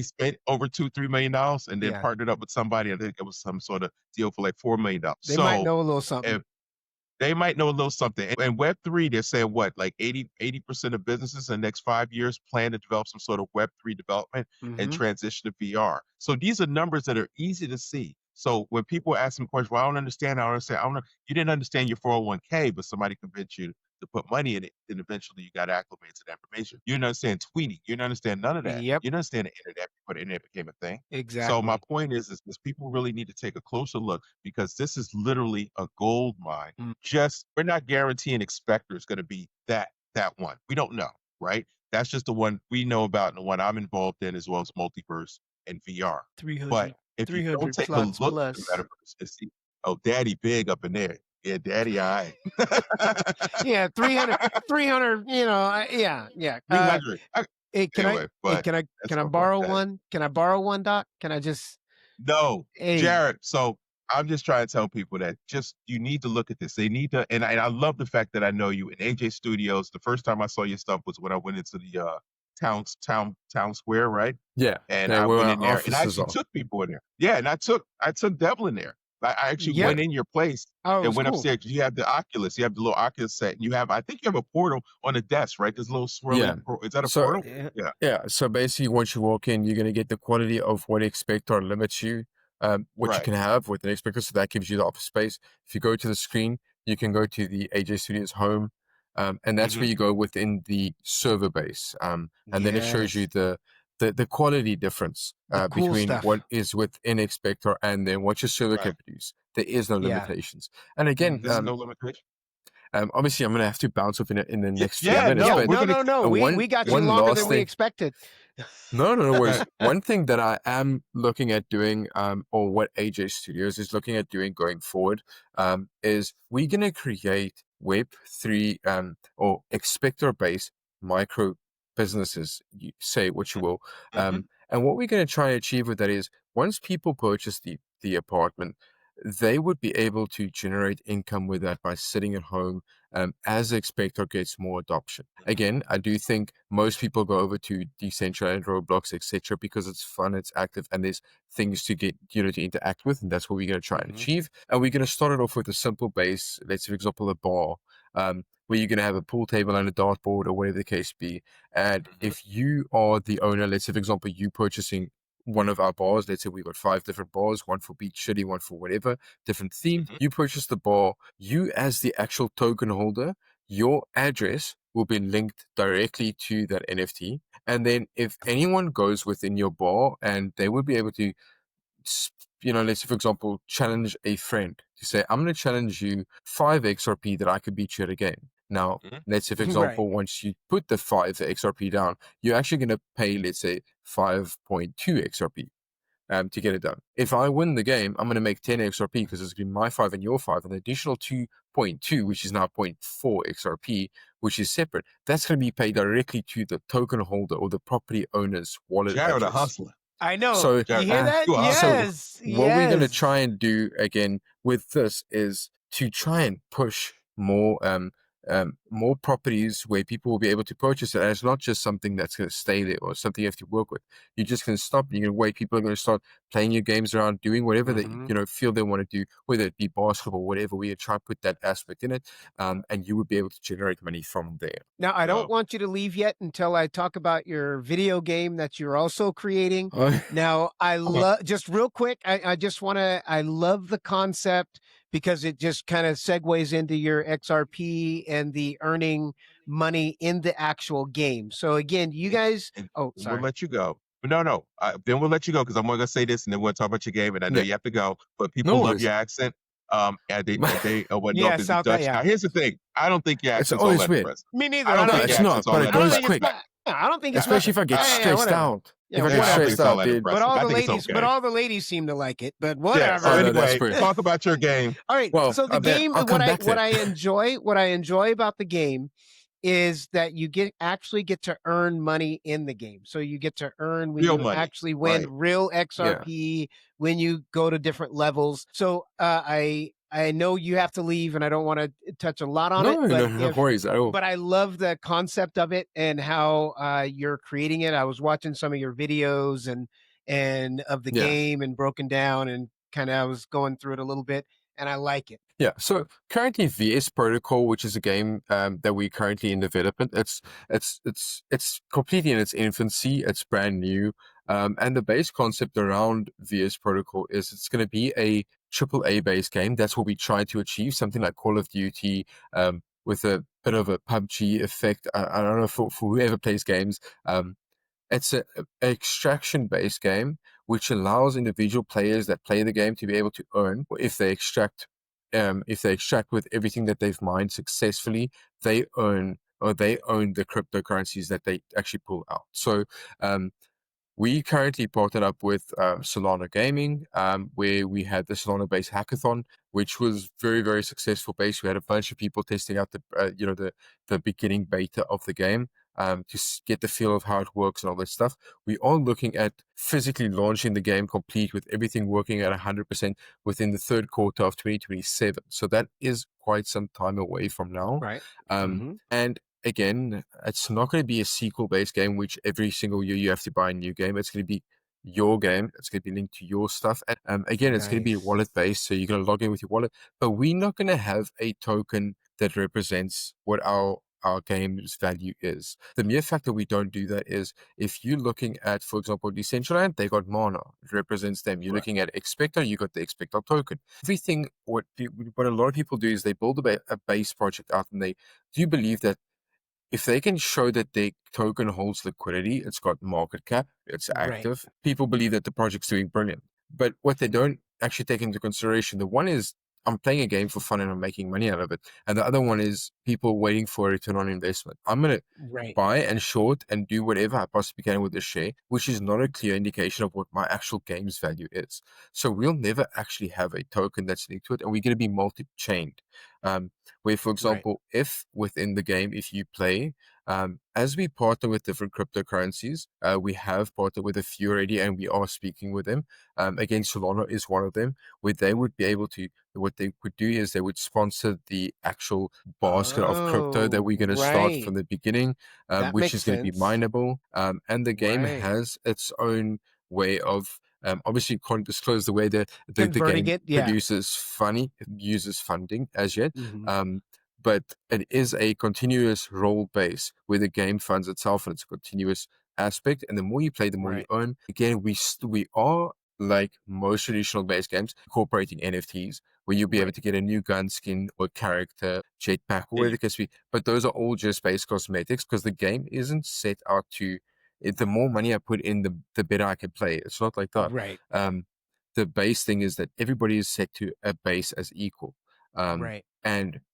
spent over $2-3 million and then partnered up with somebody. I think it was some sort of deal for like $4 million. They might know a little something. They might know a little something. And Web3, they're saying what, like 80% of businesses in the next 5 years plan to develop some sort of Web3 development and transition to VR. So these are numbers that are easy to see. So when people ask me questions, well, I don't understand. I don't know. You didn't understand your 401k, but somebody convinced you to put money in it. And eventually you got acclimated to that information. You didn't understand tweeting. You didn't understand none of that. Yep. You didn't understand the internet before the internet became a thing. Exactly. So my point is people really need to take a closer look because this is literally a gold mine. We're not guaranteeing Expector is going to be that one. We don't know, right? That's just the one we know about and the one I'm involved in, as well as multiverse and VR. 300, But if you don't 300 take a plots look at the plus. metaverse and see, oh, daddy big up in there. Yeah, daddy, all right. Yeah, 300, 300. Yeah. 300. Hey, Anyway, but that's can I my point. borrow one? Can I borrow one, Doc? Can I just, No, hey, Jared. So I'm just trying to tell people that just you need to look at this. They need to, and I love the fact that I know you in AJ Studios. The first time I saw your stuff was when I went into the town square, right? Yeah, And yeah, I where went our in there and I offices actually are. took people in there. Yeah, and I took Devlin there. I actually yeah. went in your place Oh, it and was went cool. upstairs. You have the Oculus, you have the little Oculus set, and you have, I think you have a portal on the desk, right? This little swirling. Yeah. Is that a So portal? Yeah. Yeah. yeah, so basically, once you walk in, you're going to get the quality of what Expector limits you, what you Right. can have with an Expector. So that gives you the office space. If you go to the screen, you can go to the AJ Studios home, and that's where Hmm. you go within the server base. And then it shows you Yes. the quality difference The cool between stuff. what is within Expector and then what your server can Right. produce. There is no Yeah. limitations. And again, There's no limitation. obviously, I'm going to have to bounce off in the next few Yeah, minutes, no, but we're gonna. No. We got you one longer last than we thing. expected. No worries. One thing that I am looking at doing, or what AJ Studios is looking at doing going forward, is we're going to create Web3 or Expector-based micro businesses, you say what you will. Hmm. And what we're going to try and achieve with that is once people purchase the apartment, they would be able to generate income with that by sitting at home as Expector gets more adoption. Again, I do think most people go over to Decentraland, Roblox, etc., because it's fun, it's active, and there's things to get to interact with, and that's what we're going to try and achieve. And we're going to start it off with a simple base. Let's say, for example, a bar, where you're going to have a pool table and a dartboard or whatever the case be. And if you are the owner, let's say, for example, you purchasing one of our bars, let's say we got 5 different bars, one for Beach City, one for whatever, different theme. You purchase the bar, you as the actual token holder, your address will be linked directly to that NFT. And then if anyone goes within your bar and they will be able to, let's say, for example, challenge a friend to say, I'm going to challenge you 5 XRP that I could beat you at a game. Now, let's say, for example, once you put the 5 XRP down, you're actually going to pay, let's say, 5.2 XRP to get it done. If I win the game, I'm going to make 10 XRP because it's going to be my 5 and your 5, an additional 2.2, which is now 0.4 XRP, which is separate. That's going to be paid directly to the token holder or the property owner's wallet Jared, a address. hustler. I know. So, you hear that? you are. Yes. what we're going to try and do again with this is to try and push more properties where people will be able to purchase it. And it's not just something that's going to stay there or something you have to work with. You're just going to stop. You're going to wait. People are going to start playing your games around, doing whatever they feel they want to do, whether it be basketball, whatever. We try to put that aspect in it, and you would be able to generate money from there. Now, I don't want you to leave yet until I talk about your video game that you're also creating. Now, I love, just real quick, I just want to, I love the concept because it just kind of segues into your XRP and the earning money in the actual game. So again, you guys, We'll sorry. let you go. But no. Then we'll let you go because I'm going to say this and then we'll talk about your game. And I know you have to go, but people love your accent. And they what Yeah, North is Dutch. yeah. Now, here's the thing. I don't think your accent's all that weird. impressive. Me neither. I don't think it's your not, accent's all but that it goes impressive. quick. I don't think it's Especially if I get stressed out. Yeah, If I get I don't think stressed it's all out, that dude. impressive. But all I the think it's ladies, okay. but all the ladies seem to like it. But Yeah, whatever. so Oh, no, anyway, that's great. talk about your game. All right. Well, so the game, I'll come back what then. I enjoy about the game is that you actually get to earn money in the game. So you get to earn when Real you money, actually win right. real XRP when you go to different levels. So I know you have to leave, and I don't want to touch a lot on it. But No worries at all. But I love the concept of it and how you're creating it. I was watching some of your videos and of the game and broken down, and kind of I was going through it a little bit, and I like it. Yeah, so currently VS Protocol, which is a game that we're currently in development, it's completely in its infancy. It's brand new, and the base concept around VS Protocol is it's going to be a AAA based game. That's what we try to achieve, something like Call of Duty, with a bit of a PUBG effect. I don't know for whoever plays games. It's an extraction-based game, which allows individual players that play the game to be able to earn if they extract with everything that they've mined successfully. They earn or they own the cryptocurrencies that they actually pull out. So we currently partnered up with Solana Gaming, where we had the Solana-based hackathon, which was very, very successful. Base, we had a bunch of people testing out the beginning beta of the game to get the feel of how it works and all that stuff. We are looking at physically launching the game complete with everything working at 100% within the third quarter of 2027. So that is quite some time away from now. Right. And again, it's not going to be a sequel-based game, which every single year you have to buy a new game. It's going to be your game. It's going to be linked to your stuff. And again, it's going to be Nice. wallet-based, so you're going to log in with your wallet. But we're not going to have a token that represents what our game's value is. The mere fact that we don't do that is, if you're looking at, for example, Decentraland, they got Mana. It represents them. You're Right. looking at Expector, you got the Expector token. Everything, what a lot of people do is they build a base project out, and they do believe that if they can show that their token holds liquidity, it's got market cap, it's Right. active, people believe that the project's doing brilliant. But what they don't actually take into consideration, the one is, I'm playing a game for fun and I'm making money out of it. And the other one is people waiting for a return on investment. I'm going to Right. buy and short and do whatever I possibly can with the share, which is not a clear indication of what my actual game's value is. So we'll never actually have a token that's linked to it, and we're going to be multi-chained. Where, for example, if within the game, if you play, as we partner with different cryptocurrencies, we have partnered with a few already, and we are speaking with them. Again, Solana is one of them, where they would be able to, what they would do is they would sponsor the actual basket of crypto that we're going to start from the beginning, That which makes is going to be sense. mineable. And the game Right. has its own way of, obviously can't disclose the way that the Converting game it, yeah. uses funding as yet. Mhm. But it is a continuous role base where the game funds itself, and it's a continuous aspect. And the more you play, the more you Right. earn. Again, we are like most traditional base games, incorporating NFTs, where you'll be able Right. to get a new gun skin or character, jetpack, or whatever the case be. But those are all just base cosmetics, because the game isn't set out to. The more money I put in, the better I can play. It's not like that. Right. The base thing is that everybody is set to a base as equal. Right.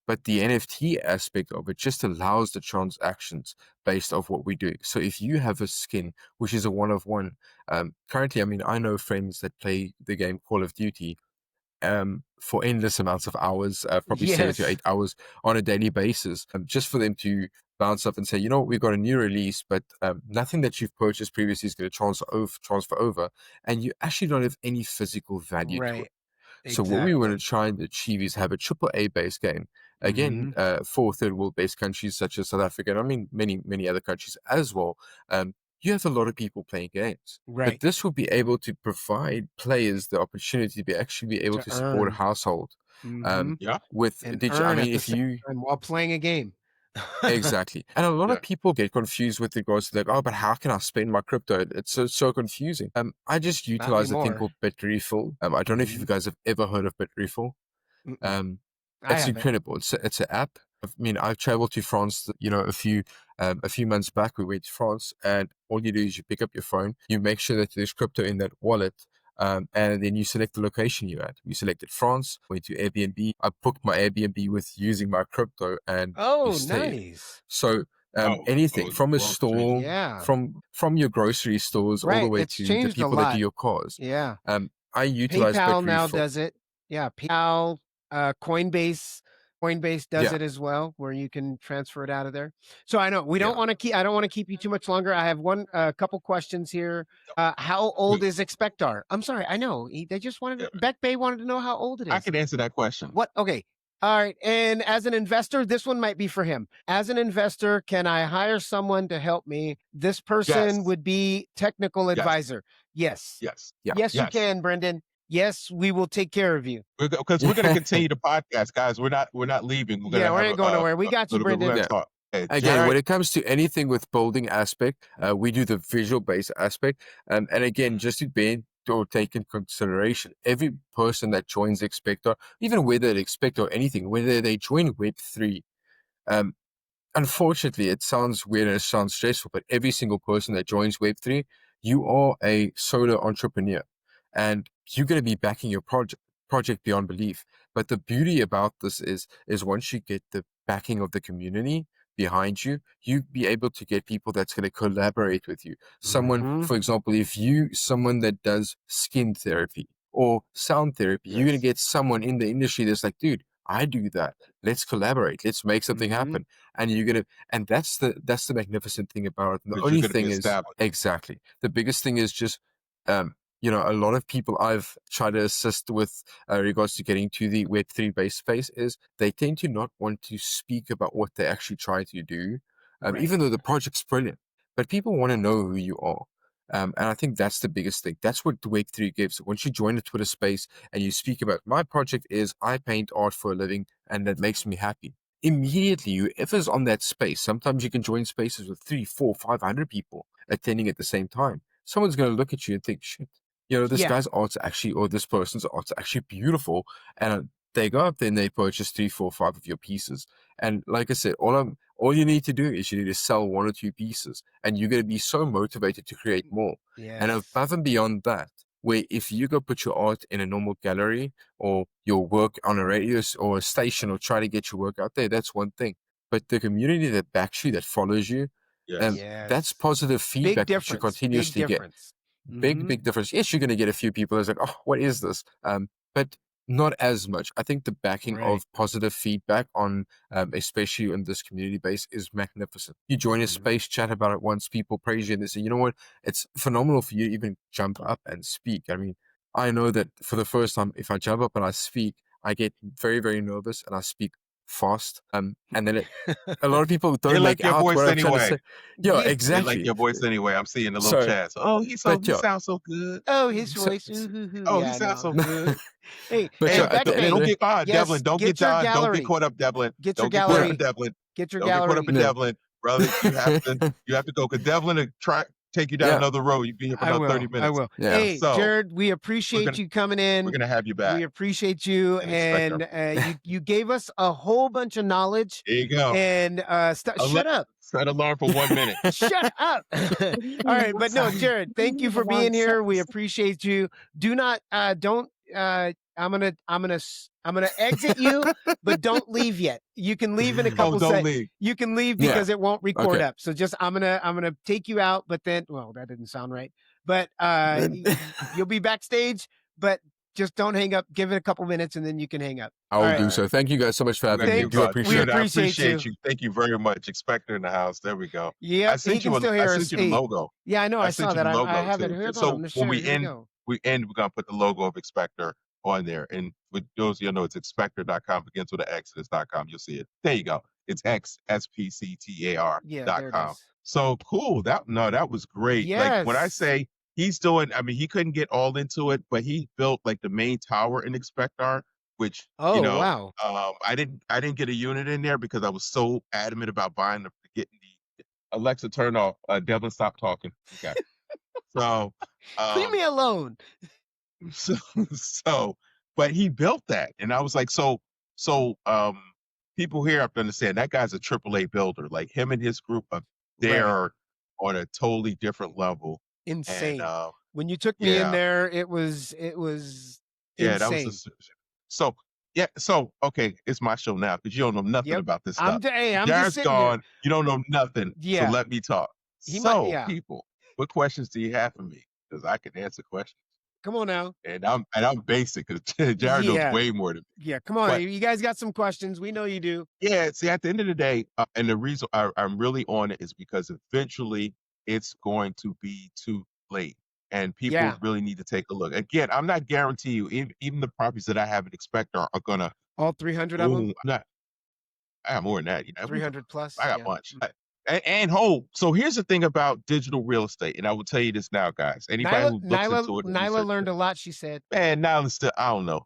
But the NFT aspect of it just allows the transactions based off what we're doing. So if you have a skin, which is a one of one, currently, I mean, I know friends that play the game Call of Duty for endless amounts of hours, probably 7 to Yes. 8 hours on a daily basis, just for them to bounce up and say, you know what, we've got a new release, but nothing that you've purchased previously is going to transfer over, and you actually don't have any physical value to it. Right. So what we want to Exactly. try and achieve is have a AAA based game. Again, for third world based countries such as South Africa, and I mean many other countries as well. You have a lot of people playing games, but Right. this will be able to provide players the opportunity to actually be able To to support a earn. household. Mhm. Yeah. With And did you, I earn mean, at the if same you time while playing a game. exactly, and a lot Yeah. of people get confused with regards to like, oh, but how can I spend my crypto? It's so confusing. I just Not utilize a thing anymore. called Bitrefill. I don't know if you Mhm. guys have ever heard of Bitrefill. Mm-mm. Um, I it's haven't. incredible. It's an app. I mean, I've traveled to France. A few months back, we went to France, and all you do is you pick up your phone, you make sure that there's crypto in that wallet, and then you select the location you're at. We selected France, went to Airbnb. I booked my Airbnb with using my crypto, and we Oh, stayed. nice. So Oh, anything from a world changing. store, Yeah. from your grocery stores, all the Right. way It's to the changed a people that do lot. your cars. Yeah. I utilize PayPal now Bitrefill. does it. Yeah, PayPal, Coinbase does Yeah, it as well, where you can transfer it out of there. So I know we don't yeah. want to keep. I don't want to keep you too much longer. I have a couple questions here. How old is Expectar? I'm sorry, I know they just wanted Yeah. Beck Bay wanted to know how old it is. I can answer that question. What? Okay. All right. And as an investor, this one might be for him. As an investor, can I hire someone to help me? This person Yes. would be technical Yes. advisor. Yes. Yes. Yeah. Yes, you Yes. can, Brendan. Yes, we will take care of you. Because we're going to continue the podcast, guys. We're not leaving. We're going Yeah, to we have ain't going nowhere. We got you, little bit. We're Brendan. going Yeah. to talk. Hey, Again, when Jared, it comes to anything with building aspect, we do the visual based aspect. And again, just to be or take in consideration, every person that joins Expector, even whether they expect or anything, whether they join Web3, um, unfortunately, it sounds weird and it sounds stressful, but every single person that joins Web3, you are a solo entrepreneur, and you're going to be backing your project beyond belief. But the beauty about this is once you get the backing of the community behind you, you be able to get people that's going to collaborate with you. Someone, Mhm. for example, someone that does skin therapy or sound therapy, you're going to Yes. get someone in the industry that's like, dude, I do that. Let's collaborate. Let's make something Mhm. happen. And that's the magnificent thing about it. And the Because you're only going to be thing is established. exactly the biggest thing is just, a lot of people I've tried to assist with regards to getting to the Web3 based space is they tend to not want to speak about what they actually try to do, Right. even though the project's brilliant. But people want to know who you are. And I think that's the biggest thing. That's what the Web3 gives. Once you join the Twitter space and you speak about my project is I paint art for a living and that makes me happy. Immediately, whoever's on that space, sometimes you can join spaces with 3, 4, 500 people attending at the same time. Someone's going to look at you and think, shit, this Yeah. guy's art's actually, or this person's art's actually beautiful. And they go up there and they purchase 3, 4, 5 of your pieces. And like I said, all you need to do is you need to sell 1 or 2 pieces, and you're going to be so motivated to create more. And Yes. above and beyond that, where if you go put your art in a normal gallery or your work on a radio or a station or try to get your work out there, that's one thing. But the community that backs you, that follows you, Yes. that's Yes. positive Big feedback that you difference. Big continuously get. difference. Big, Mhm. big difference. Yes, you're going to get a few people that's like, oh, what is this? But not as much. I think the backing Right. of positive feedback on, especially in this community base, is magnificent. You join a Mhm. space, chat about it once, people praise you, and they say, you know what? It's phenomenal for you to even jump up and speak. I mean, I know that for the first time, if I jump up and I speak, I get very, very nervous and I speak fast. And then a lot of people They don't like make your out voice what I'm trying to anyway. say. Yeah, Yeah. They like exactly. your voice anyway. I'm seeing the little So, chats. Oh, he but yeah, sounds so good. Oh, his so, voice. Ooh, hoo, hoo. Oh, he Yeah, sounds so no. good. Hey, but hey, yeah, Hey, at the end of the don't backstage. day, get Yes, Devlin. Don't get get your don't get gallery. caught up, Devlin. Get your Don't get caught up gallery. with Devlin. Get your Don't get caught up gallery. with yeah, Devlin, brother. You have to go because Devlin will try take you down yeah, another road. You'll be here for I another 30 will. I minutes. will. yeah. Hey, So Jared, we we're appreciate gonna you coming we're in. gonna have you We back appreciate you, and expect our. and you gave us a whole bunch of knowledge. There you go. And shut up. Set alarm for 1 minute. Shut up. All right, but no, Jared, thank you for being here. We appreciate you. Do not don't I'm gonna exit you, but don't leave yet. You can leave in a Oh, couple don't seconds. leave. You can leave Yeah. because it won't record Okay. up. So just I'm gonna take you out, but then that didn't sound right. But you'll be backstage, but just don't hang up. Give it a couple minutes and then you can hang up. I will All do right. so. Thank you guys so much for having me. Thanks. Do We appreciate Good. it. I appreciate appreciate you. Thank you very much. Expector in the house. There we go. I Yep, he sent can you still I hear us. sent you the Hey, logo. yeah, I know. I I sent saw you that. the I logo have it. too. Hold So on. when Sure, here we end, go. we're gonna put the logo of Expector on there. And with those of you know, it's expector.com, begins with an X, and it's.com. You'll see it. There you go. It's XSPCTAR Yeah, dot there it com. is. So cool. That was great. Like when I Yes. say he's doing, I mean, he couldn't get all into it, but he built like the main tower in Expector, which Oh, wow. I didn't get a unit in there because I was so adamant about getting the Alexa turn off. Devlin, stop talking. Okay. So Leave me alone. so so but he built that. And I was like, people here have to understand that guy's a AAA builder. Like him and his group of Right. they're on a totally different level. And Insane. When you took me in yeah. there, it was Yeah, that was insane. so yeah, so okay, it's my show now because you don't know nothing Yep. about this I'm stuff. hey, I'm just Jared's sitting here. gone, you don't know nothing. So Yeah. let me talk. He might So yeah. people, what questions do you have for me? Because I can answer questions. Come on now. And I'm basic because Jared knows Yeah. way more than me. Yeah, come on. But You guys got some questions. We know you do. yeah, see, at the end of the day, and the reason I'm really on it is because eventually it's going to be too late, and people Yeah. really need to take a look. Again, I'm not guaranteeing you, even the properties that I have in Expector are gonna All 300 of them? boom. I have more than that. 300 plus? I got Yeah. a bunch. And so here's the thing about digital real estate, and I will tell you this now, guys. Anybody who looks into it, and Nyla researches learned it, a lot, she said. man, now it's still, I don't know.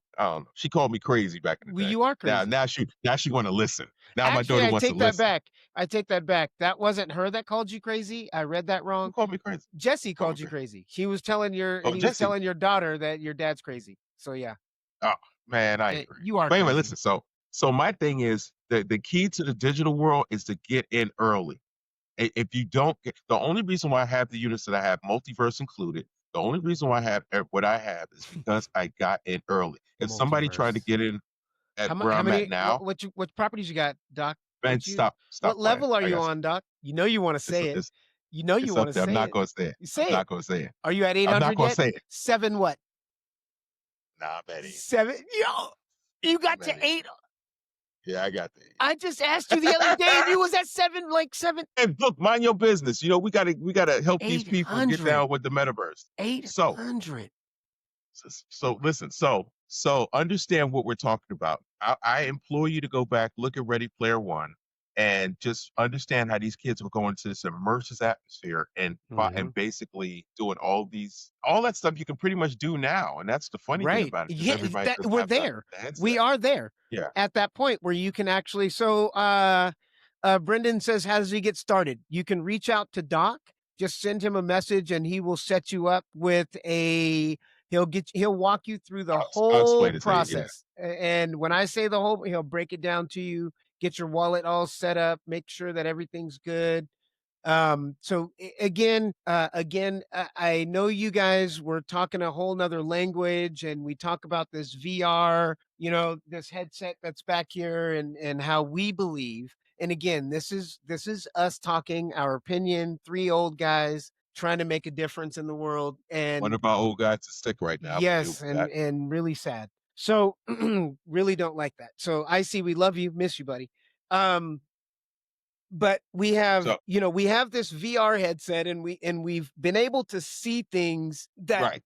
She called me crazy back in the Well, day. you are crazy. Now she want to listen. Now my Actually, daughter I wants to take that listen. back. I take that back. That wasn't her that called you crazy. I read that Who wrong. called me crazy? Jesse Called called me you crazy. crazy. He was telling Oh, was Jesse. telling your daughter that your dad's crazy. So yeah. Oh man, I ain't crazy. You are But anyway, crazy. listen. So my thing is the key to the digital world is to get in early. If you don't get, the only reason why I have the units that I have, multiverse included, the only reason why I have what I have is because I got in early. If somebody trying to Multiverse. get in at where How I'm at many now, what properties you got, Doc? Man, stop. What Playing. level are I you got on, Doc? You know you want to say it. It's, You know you it's want up to there. I'm say not it. going to say it. You say I'm it. not going to say it. Are you at I'm not 800 going to yet? say it. 7 what? Nah, I'm at 8. 7. Yo, you got to 8. Yeah, I got the 8. I just asked you the other day, and you was at 7, like 7. Hey, look, mind your business. You know, we gotta help these people get 800. down with the metaverse. 800. So listen, so understand what we're talking about. I implore you to go back, look at Ready Player One, and just understand how these kids were going to this immersive atmosphere and Mhm. basically doing all that stuff you can pretty much do now. And that's the funny thing Right. about it, because Yeah, everybody doesn't we're have the there. headset. We are there Yeah. at that point where you can actually. So, Brendan says, how does he get started? You can reach out to Doc, just send him a message, and he will set you up with he'll walk you through the I'll whole explain it to you. Yeah. process. And when I say the whole, he'll break it down to you, get your wallet all set up, make sure that everything's good. So again, I know you guys were talking a whole nother language, and we talk about this VR, this headset that's back here, and how we believe. And again, this is us talking our opinion, 3 old guys trying to make a difference in the world. And One of our old guys is sick right now. yes, and really sad. So really don't like that. So I see, we love you, miss you, buddy. But we have we have this VR headset, and we've been able to see things that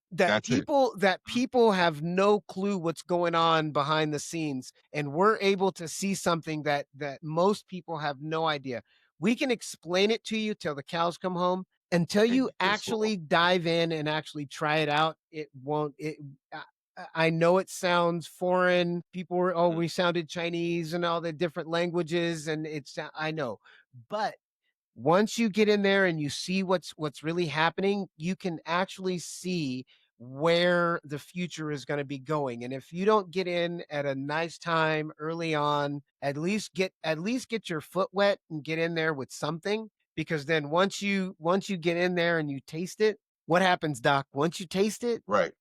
people have no clue what's going on behind the scenes, and we're able to see something that most people have no idea. We can explain it to you till the cows come home. Until you actually dive in and actually try it out, it won't. I know it sounds foreign. People were, we sounded Chinese and all the different languages, and I know. But once you get in there and you see what's really happening, you can actually see where the future is going to be going. And if you don't get in at a nice time early on, at least get your foot wet and get in there with something, because then once you get in there and you taste it, what happens, Doc? Once you taste it, right.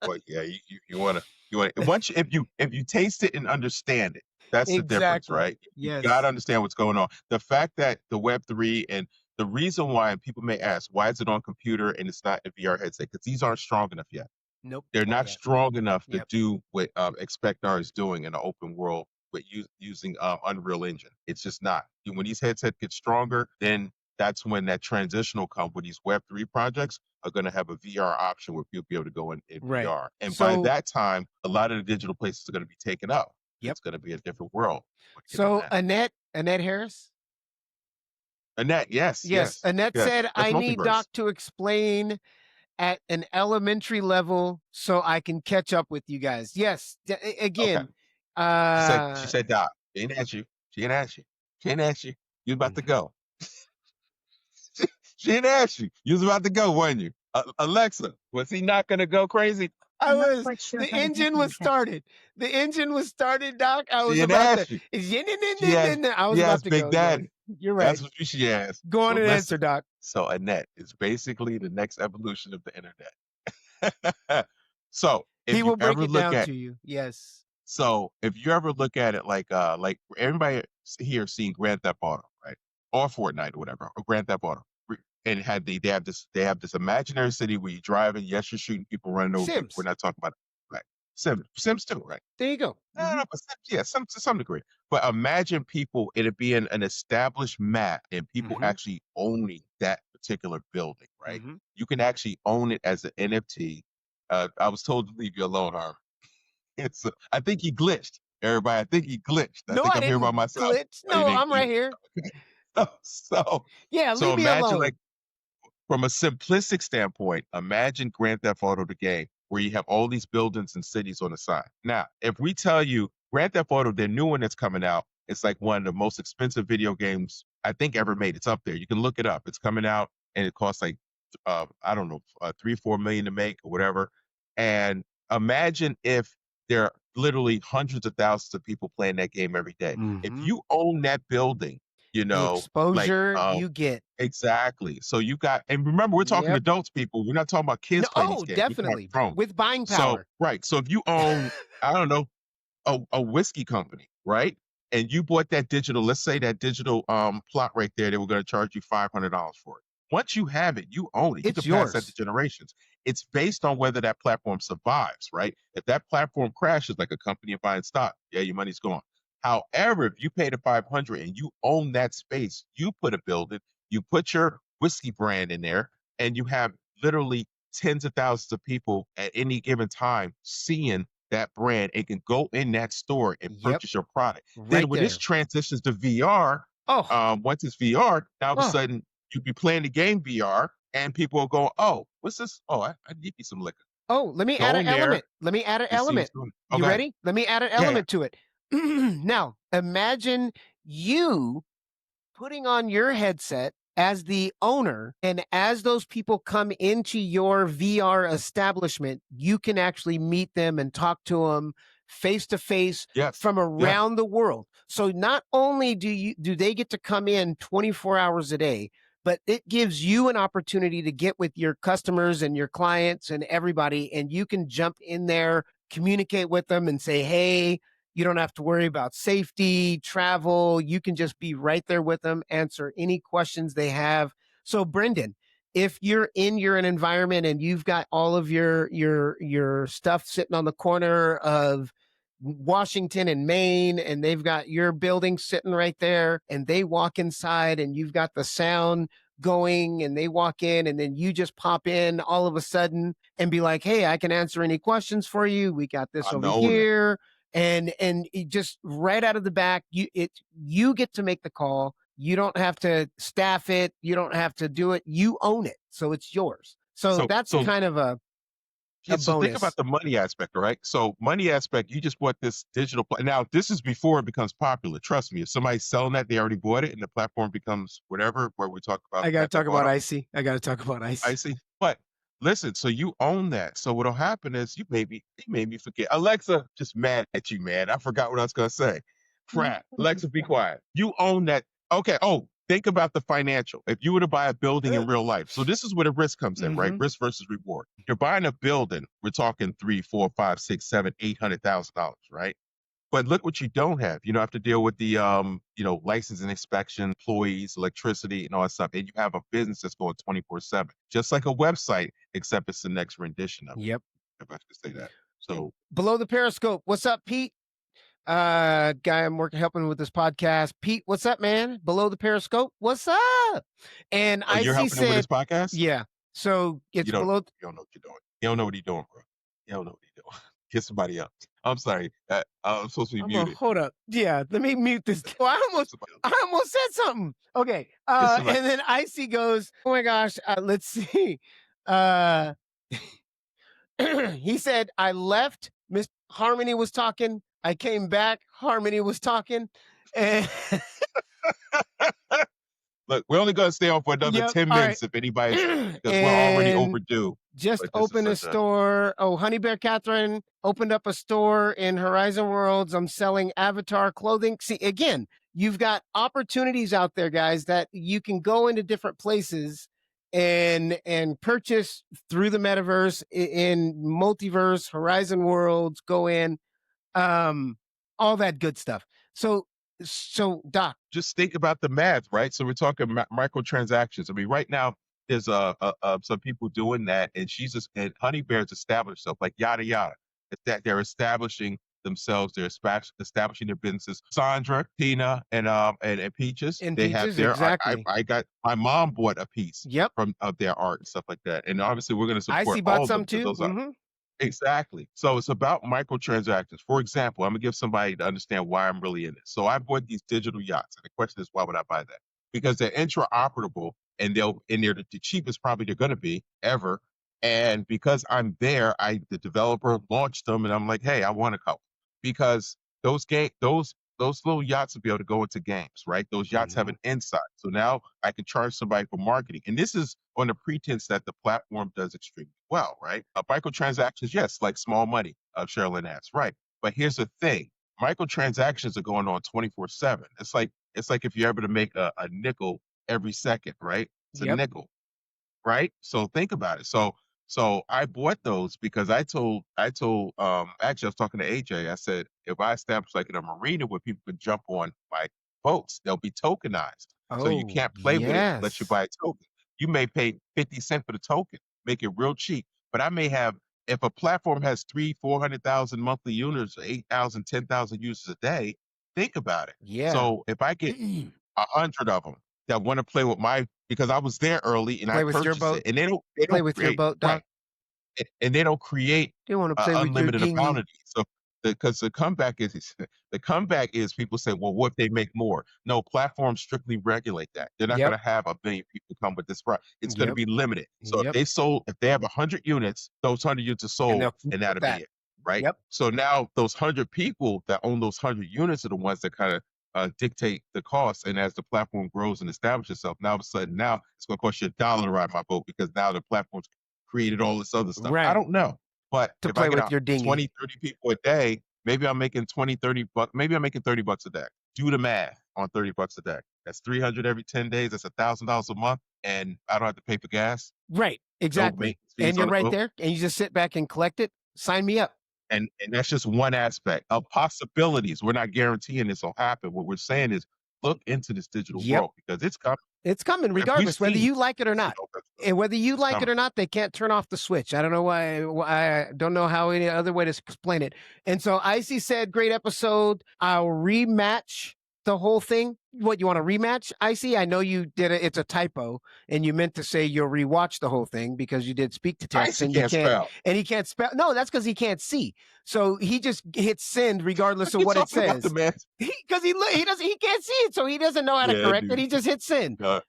Well, yeah, you want to once if you taste it and understand it, that's the difference, right? You Yes. got to understand what's going on. The fact that the Web3, and the reason why, and people may ask, why is it on computer and it's not a VR headset? Because these aren't strong enough yet. Nope. They're not strong enough to Yep. do what Expectar is doing in the open world with using Unreal Engine. It's just not. When these headsets get stronger, then that's when that transitional comes, where these Web3 projects are going to have a VR option where you'll be able to go in Right. VR. And by that time, a lot of the digital places are going to be taken up. Yep. It's going to be a different world. So Annette Harris? Annette, yes. Annette said, I need Doc to explain at an elementary level so I can catch up with you guys. Yes. Again, she said, Doc, she ain't asked you. She ain't asked you. She ain't asked you. You about to go. She didn't ask you. You was about to go, weren't you? Alexa, was he not going to go crazy? I was. Sure the engine was started. The engine was started, Doc. I was about to. I was about to Big go. Daddy. Yes. You're right. That's what you should ask. Go on and answer, Doc. So Annette is basically the next evolution of the internet. So if he will break ever it look down at, to you. Yes. So if you ever look at it like everybody here seen Grand Theft Auto, right? Or Fortnite or whatever, or Grand Theft Auto. And they have this imaginary city where you're driving. Yes, you're shooting people, running over people. We're not talking about right. Sims too, right? There you go. No, but Sims, to some degree. But imagine people, it being an established map and people actually owning that particular building, right? You can actually own it as an NFT. I was told to leave you alone, Harvey. I think he glitched. Everybody, I think he glitched. I think I'm here by myself. No, I'm right here. So leave me imagine, alone. like, from a simplistic standpoint, imagine Grand Theft Auto, the game, where you have all these buildings and cities on the side. Now, if we tell you Grand Theft Auto, the new one that's coming out, it's like one of the most expensive video games I think ever made. It's up there. You can look it up. It's coming out, and it costs like, I don't know, $3-4 million to make or whatever. And imagine if there are literally hundreds of thousands of people playing that game every day. If you own that building, the exposure you get. Exactly. So you got, and remember, we're talking adults, people. We're not talking about kids playing these games. Definitely. With buying power. So, right. So if you own, I don't know, a whiskey company, right? and you bought that digital, let's say that digital plot right there, they were going to charge you $500 for it. Once you have it, you own it. You It's can pass that to yours. generations. It's based on whether that platform survives, right? If that platform crashes, like a company buying stock, yeah, your money's gone. However, if you pay the 500 and you own that space, you put a building, you put your whiskey brand in there, and you have literally tens of thousands of people at any given time seeing that brand and can go in that store and Yep. purchase your product. Right Then when this there. transitions to VR, Oh, once it's VR, now all of a oh, sudden you'd be playing the game VR and people will go, oh, what's this? Oh, I need me some liquor. oh, let me add Go an in there element. Let me add an and see what's element. going on. You Okay. ready? Let me add an Yeah. element to it. Now, imagine you putting on your headset as the owner, and as those people come into your VR establishment, you can actually meet them and talk to them face to face Yes. from Yeah. around the world. So not only do they get to come in 24 hours a day, but it gives you an opportunity to get with your customers and your clients and everybody, and you can jump in there, communicate with them, and say, hey, you don't have to worry about safety, travel. You can just be right there with them, answer any questions they have. So, Brendan, if you're in your an environment and you've got all of your stuff sitting on the corner of Washington and Maine, and they've got your building sitting right there, and they walk inside, and you've got the sound going, and they walk in, and then you just pop in all of a sudden and be like, "Hey, I can answer any questions for you. We got this I'm over the owner. here." And it just right out of the back, you get to make the call. You don't have to staff it. You don't have to do it. You own it, so it's yours. So that's So kind of a yeah, so think bonus. about the money aspect, all right? So money aspect, you just bought this digital. Now, this is before it becomes popular. Trust me, if somebody's selling that, they already bought it, and the platform becomes whatever. Where we talk about I got to Grand talk Theft about Auto, icy. I got to talk about I icy. see. But listen, so you own that. So what'll happen is you made me forget. Alexa, just mad at you, man. I forgot what I was gonna say. Crap. Alexa, be quiet. You own that. Okay. Oh, think about the financial. If you were to buy a building in real life, so this is where the risk comes in, right? Mm-hmm. Risk versus reward. You're buying a building. We're talking 3, 4, 5, 6, 7, $800,000, right? But look what you don't have. You don't have to deal with the license and inspection, employees, electricity, and all that stuff. And you have a business that's going 24/7, just like a website, except it's the next rendition of it. Yep. If I could say that. So Below the Periscope. What's up, Pete? Guy I'm working helping with this podcast. Pete, what's up, man? Below the Periscope. What's up? And you're Icy helping him with his said, podcast? yeah. So it's You don't below. you don't know what you're doing. You don't know what he's doing, bro. You don't know what he's doing. Get somebody else. I'm sorry. I'm supposed to be muted. Hold up. Yeah, let me mute this. Well, Get somebody else. I almost said something. Okay. Get somebody. And then Icy goes, oh my gosh, let's see. Uh he said, I left. Miss Harmony was talking. I came back. Harmony was talking. And Look, we're only gonna stay on for another yep. 10 All right. minutes if anybody's because we're already And overdue. just But this is opened a such a store. Oh, Honey Bear Catherine opened up a store in Horizon Worlds. I'm selling avatar clothing. See, again, you've got opportunities out there, guys, that you can go into different places and purchase through the metaverse in multiverse, Horizon Worlds, go in, all that good stuff. So Doc, just think about the math, right? So we're talking microtransactions. I mean, right now there's some people doing that, and and Honey Bear's established herself, like yada yada. It's that they're establishing themselves, they're establishing their businesses. Sandra, Tina, and Peaches, and they have Peaches, their. exactly. I got my mom bought a piece Yep. from of their art and stuff like that, and obviously we're going to support Icy all bought of them some because too. those are exactly. So it's about microtransactions. For example, I'm gonna give somebody to understand why I'm really in it. So I bought these digital yachts, and the question is, why would I buy that? Because they're interoperable, and they're the cheapest probably they're gonna be ever. And because I'm there, the developer launched them, and I'm like, hey, I want a couple because those little yachts will be able to go into games, right? Those yachts have an inside. So now I can charge somebody for marketing. And this is on the pretense that the platform does extremely well, right? Microtransactions, yes, like small money, Sherilyn asks, right? But here's the thing: microtransactions are going on 24/7. It's like if you're able to make a nickel every second, right? It's a Yep. nickel, right? So think about it. So So I bought those because actually I was talking to AJ. I said if I establish like in a marina where people can jump on my boats, they'll be tokenized. So you Oh, can't play with it unless you yes. buy a token. You may pay 50 cents for the token, make it real cheap. But I may have if a platform has 400,000 monthly users, 8,000, 10,000 users a day, think about it. Yeah. So if I get 100 of them that want to play with my because I was there early and I Play with your purchased it, boat. and they Play don't with your create boat, right, Doc. and they don't create They want to play with your unlimited amount dinghy. of these. So because the comeback is people say, well, what if they make more? No, platforms strictly regulate that. They're not going Yep. to have a million people come with this product. It's going to Yep. be limited. So Yep. if they have 100 units, those 100 units are And sold, they'll keep and with that'll that. be it, right? Yep. So now those 100 people that own those 100 units are the ones that kind of dictate the cost. And as the platform grows and establishes itself, now all of a sudden now it's going to cost you $1 to ride my boat because now the platform's created all this other stuff. I Right. don't know. But To if I play get with your dinghy. 20, 30 people a day, maybe I'm making 20, 30 bucks. Maybe I'm making 30 bucks a day. Do the math on 30 bucks a day. That's 300 every 10 days. That's $1,000 a month. And I don't have to pay for gas. Right. No Exactly. maintenance fees And you're on the right boat. there. And you just sit back and collect it. Sign me up. And that's just one aspect of possibilities. We're not guaranteeing this will happen. What we're saying is look into this digital Yep. world because it's coming. It's coming If we've regardless, whether seen, you like it or not. And whether you it's like it coming. or not, they can't turn off the switch. I don't know why. I don't know how any other way to explain it. And so Icy said, great episode. I'll rematch the whole thing. What, you want to rematch, Icy? I know you did it. It's a typo. And you meant to say you'll rewatch the whole thing because you did speak to text. Icy And you can't can't spell. And he can't spell. No, that's because he can't see. So he just hits send regardless of what it Talking about says. the man. Because he can't see it, so he doesn't know how to Yeah, correct dude. it. He just hits send. You're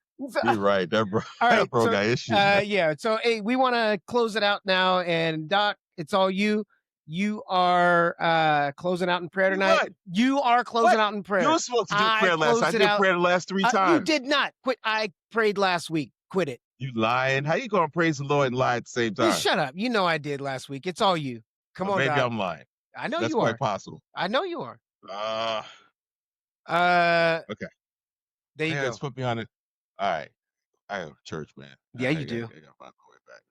right. That bro, All right, that bro so, got issues. Man. yeah. So, hey, we want to close it out now, and Doc, it's all you. You are closing out in prayer tonight. What? You are closing What? out in prayer. You were supposed to do prayer last. I closed it did out. prayer the last 3 times. You did not quit. I prayed last week. Quit it. You lying? How you gonna praise the Lord and lie at the same time? Just shut up. You know I did last week. It's all you. Come on, maybe Doc. I'm lying. I know That's you quite are. possible. I know you are. Okay. There you go. Let's put me on it. All right. I have church, man. Yeah, you do. I gotta find my way back.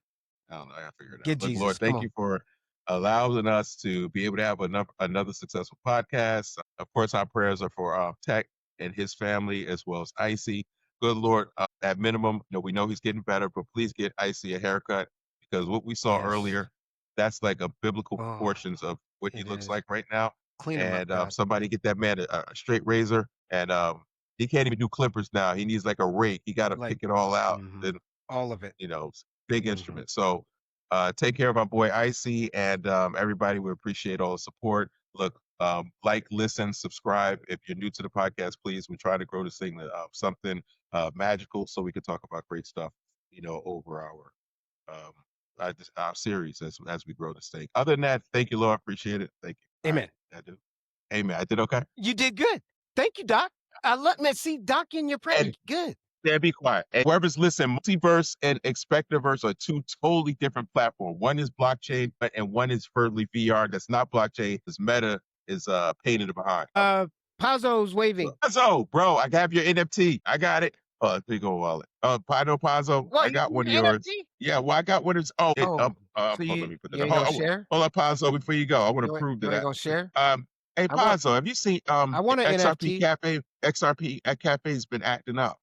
I don't know. I gotta figure it out. Get Look, Jesus. Lord, Come thank on. you for allowing us to be able to have another successful podcast. Of course, our prayers are for Tech and his family as well as Icy. Good Lord, at minimum, we know he's getting better, but please get Icy a haircut because what we saw Yes. earlier, that's like a biblical Oh, proportions of what he it looks is. like right now. Clean him up, And God. somebody get that man a straight razor. And he can't even do clippers now. He needs like a rake. He got to pick it all out. Then all of it. Big instrument. So take care of our boy Icy and everybody. We appreciate all the support. Look, like, listen, subscribe. If you're new to the podcast, please. We're trying to grow this thing to something magical so we can talk about great stuff, over our series as we grow this thing. Other than that, thank you, Lord. Appreciate it. Thank you. Amen. Right, I do. Amen. I did okay. You did good. Thank you, Doc. Let see Doc in your prayer. And- Good. Yeah, be quiet. And whoever's listening, Multiverse and Expectaverse are two totally different platforms. One is blockchain and one is Furtly VR. That's not blockchain. It's Meta is painted behind. Pazzo's waving. Pazzo, bro, I have your NFT. I got it. There you go, wallet. Pazzo, What, I got one of NFT? yours. Yeah, well, I got one of So let you, me put that you up. ain't gonna share? Hold up, Pazzo, before you go. I want to prove You that. ain't gonna share? Hey, Pazzo, have you seen I want an XRP NFT. Cafe? XRP Cafe's been acting up.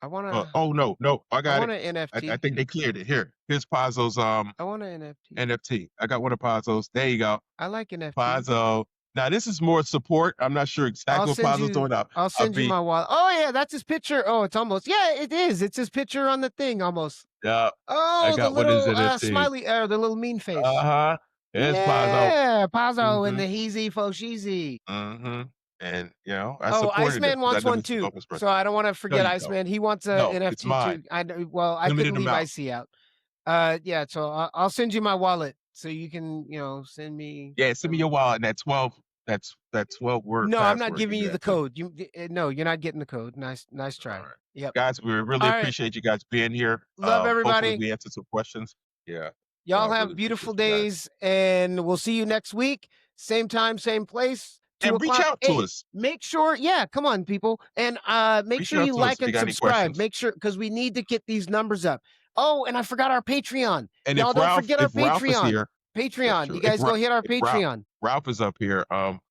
I want to. Oh no, I got I want it. an NFT. I think they cleared it. Here's Pazzo's I want an NFT. NFT. I got one of Pazzo's. There you go. I like NFT. Pazzo. Now this is more support. I'm not sure exactly what Pazzo's doing. I'll send you my wallet. Oh yeah, that's his picture. Oh, it's almost. Yeah, it is. It's his picture on the thing almost. Yeah. Oh, I got the little NFT. smiley, the little mean face. There's yeah, Pazzo Mhm. and the heezy fosheezy. Mm-hmm. And I Oh, supported Iceman it wants one too. So I don't want to forget you Iceman. He wants a No, NFT it's mine. too. I know. Well, I Limited couldn't leave amount. Icy out. Yeah. So I'll send you my wallet so you can, send me. Yeah, send me your wallet. And that 12. That's 12 word. No, I'm not password. giving Give me you the that too. code. No, you're not getting the code. Nice try. All right. Yep. Guys, we really All right. appreciate you guys being here. Love everybody. Hopefully we answered some questions. Yeah. Y'all I have really beautiful appreciate you guys. days, and we'll see you next week. Same time, same place. 2 And reach o'clock. out to Hey, us. make sure, come on, people, and make Reach sure out you to us like if you and got any subscribe. questions. Make sure, because we need to get these numbers up. Oh, and I forgot our Patreon. And Y'all if don't Ralph, forget our if Ralph is Patreon. here, that's Patreon. true. You guys go hit our If Patreon. Ralph is up here.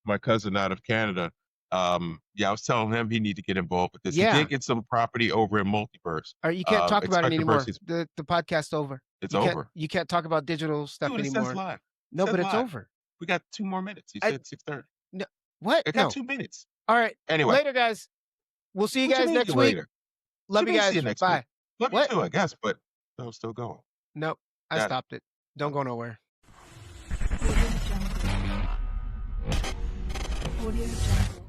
My cousin out of Canada. Yeah, I was telling him he need to get involved with this. Yeah. He did get some property over in Multiverse. Or you can't talk about it anymore. Expectaverse. The podcast's over. It's You over. You can't talk about digital stuff Dude, it anymore. says live. No, says but it's live. over. We got 2 more minutes. He I- said 6:30. No, what? It got No. 2 minutes. All right. Anyway, Later, guys. We'll see you what guys mean next week. later? Love What you mean guys. see you next Bye. week? Love What? you too, I guess, but I'm still going. Nope. I Got it. stopped it. Don't go nowhere. Audio Jungle. Audio Jungle.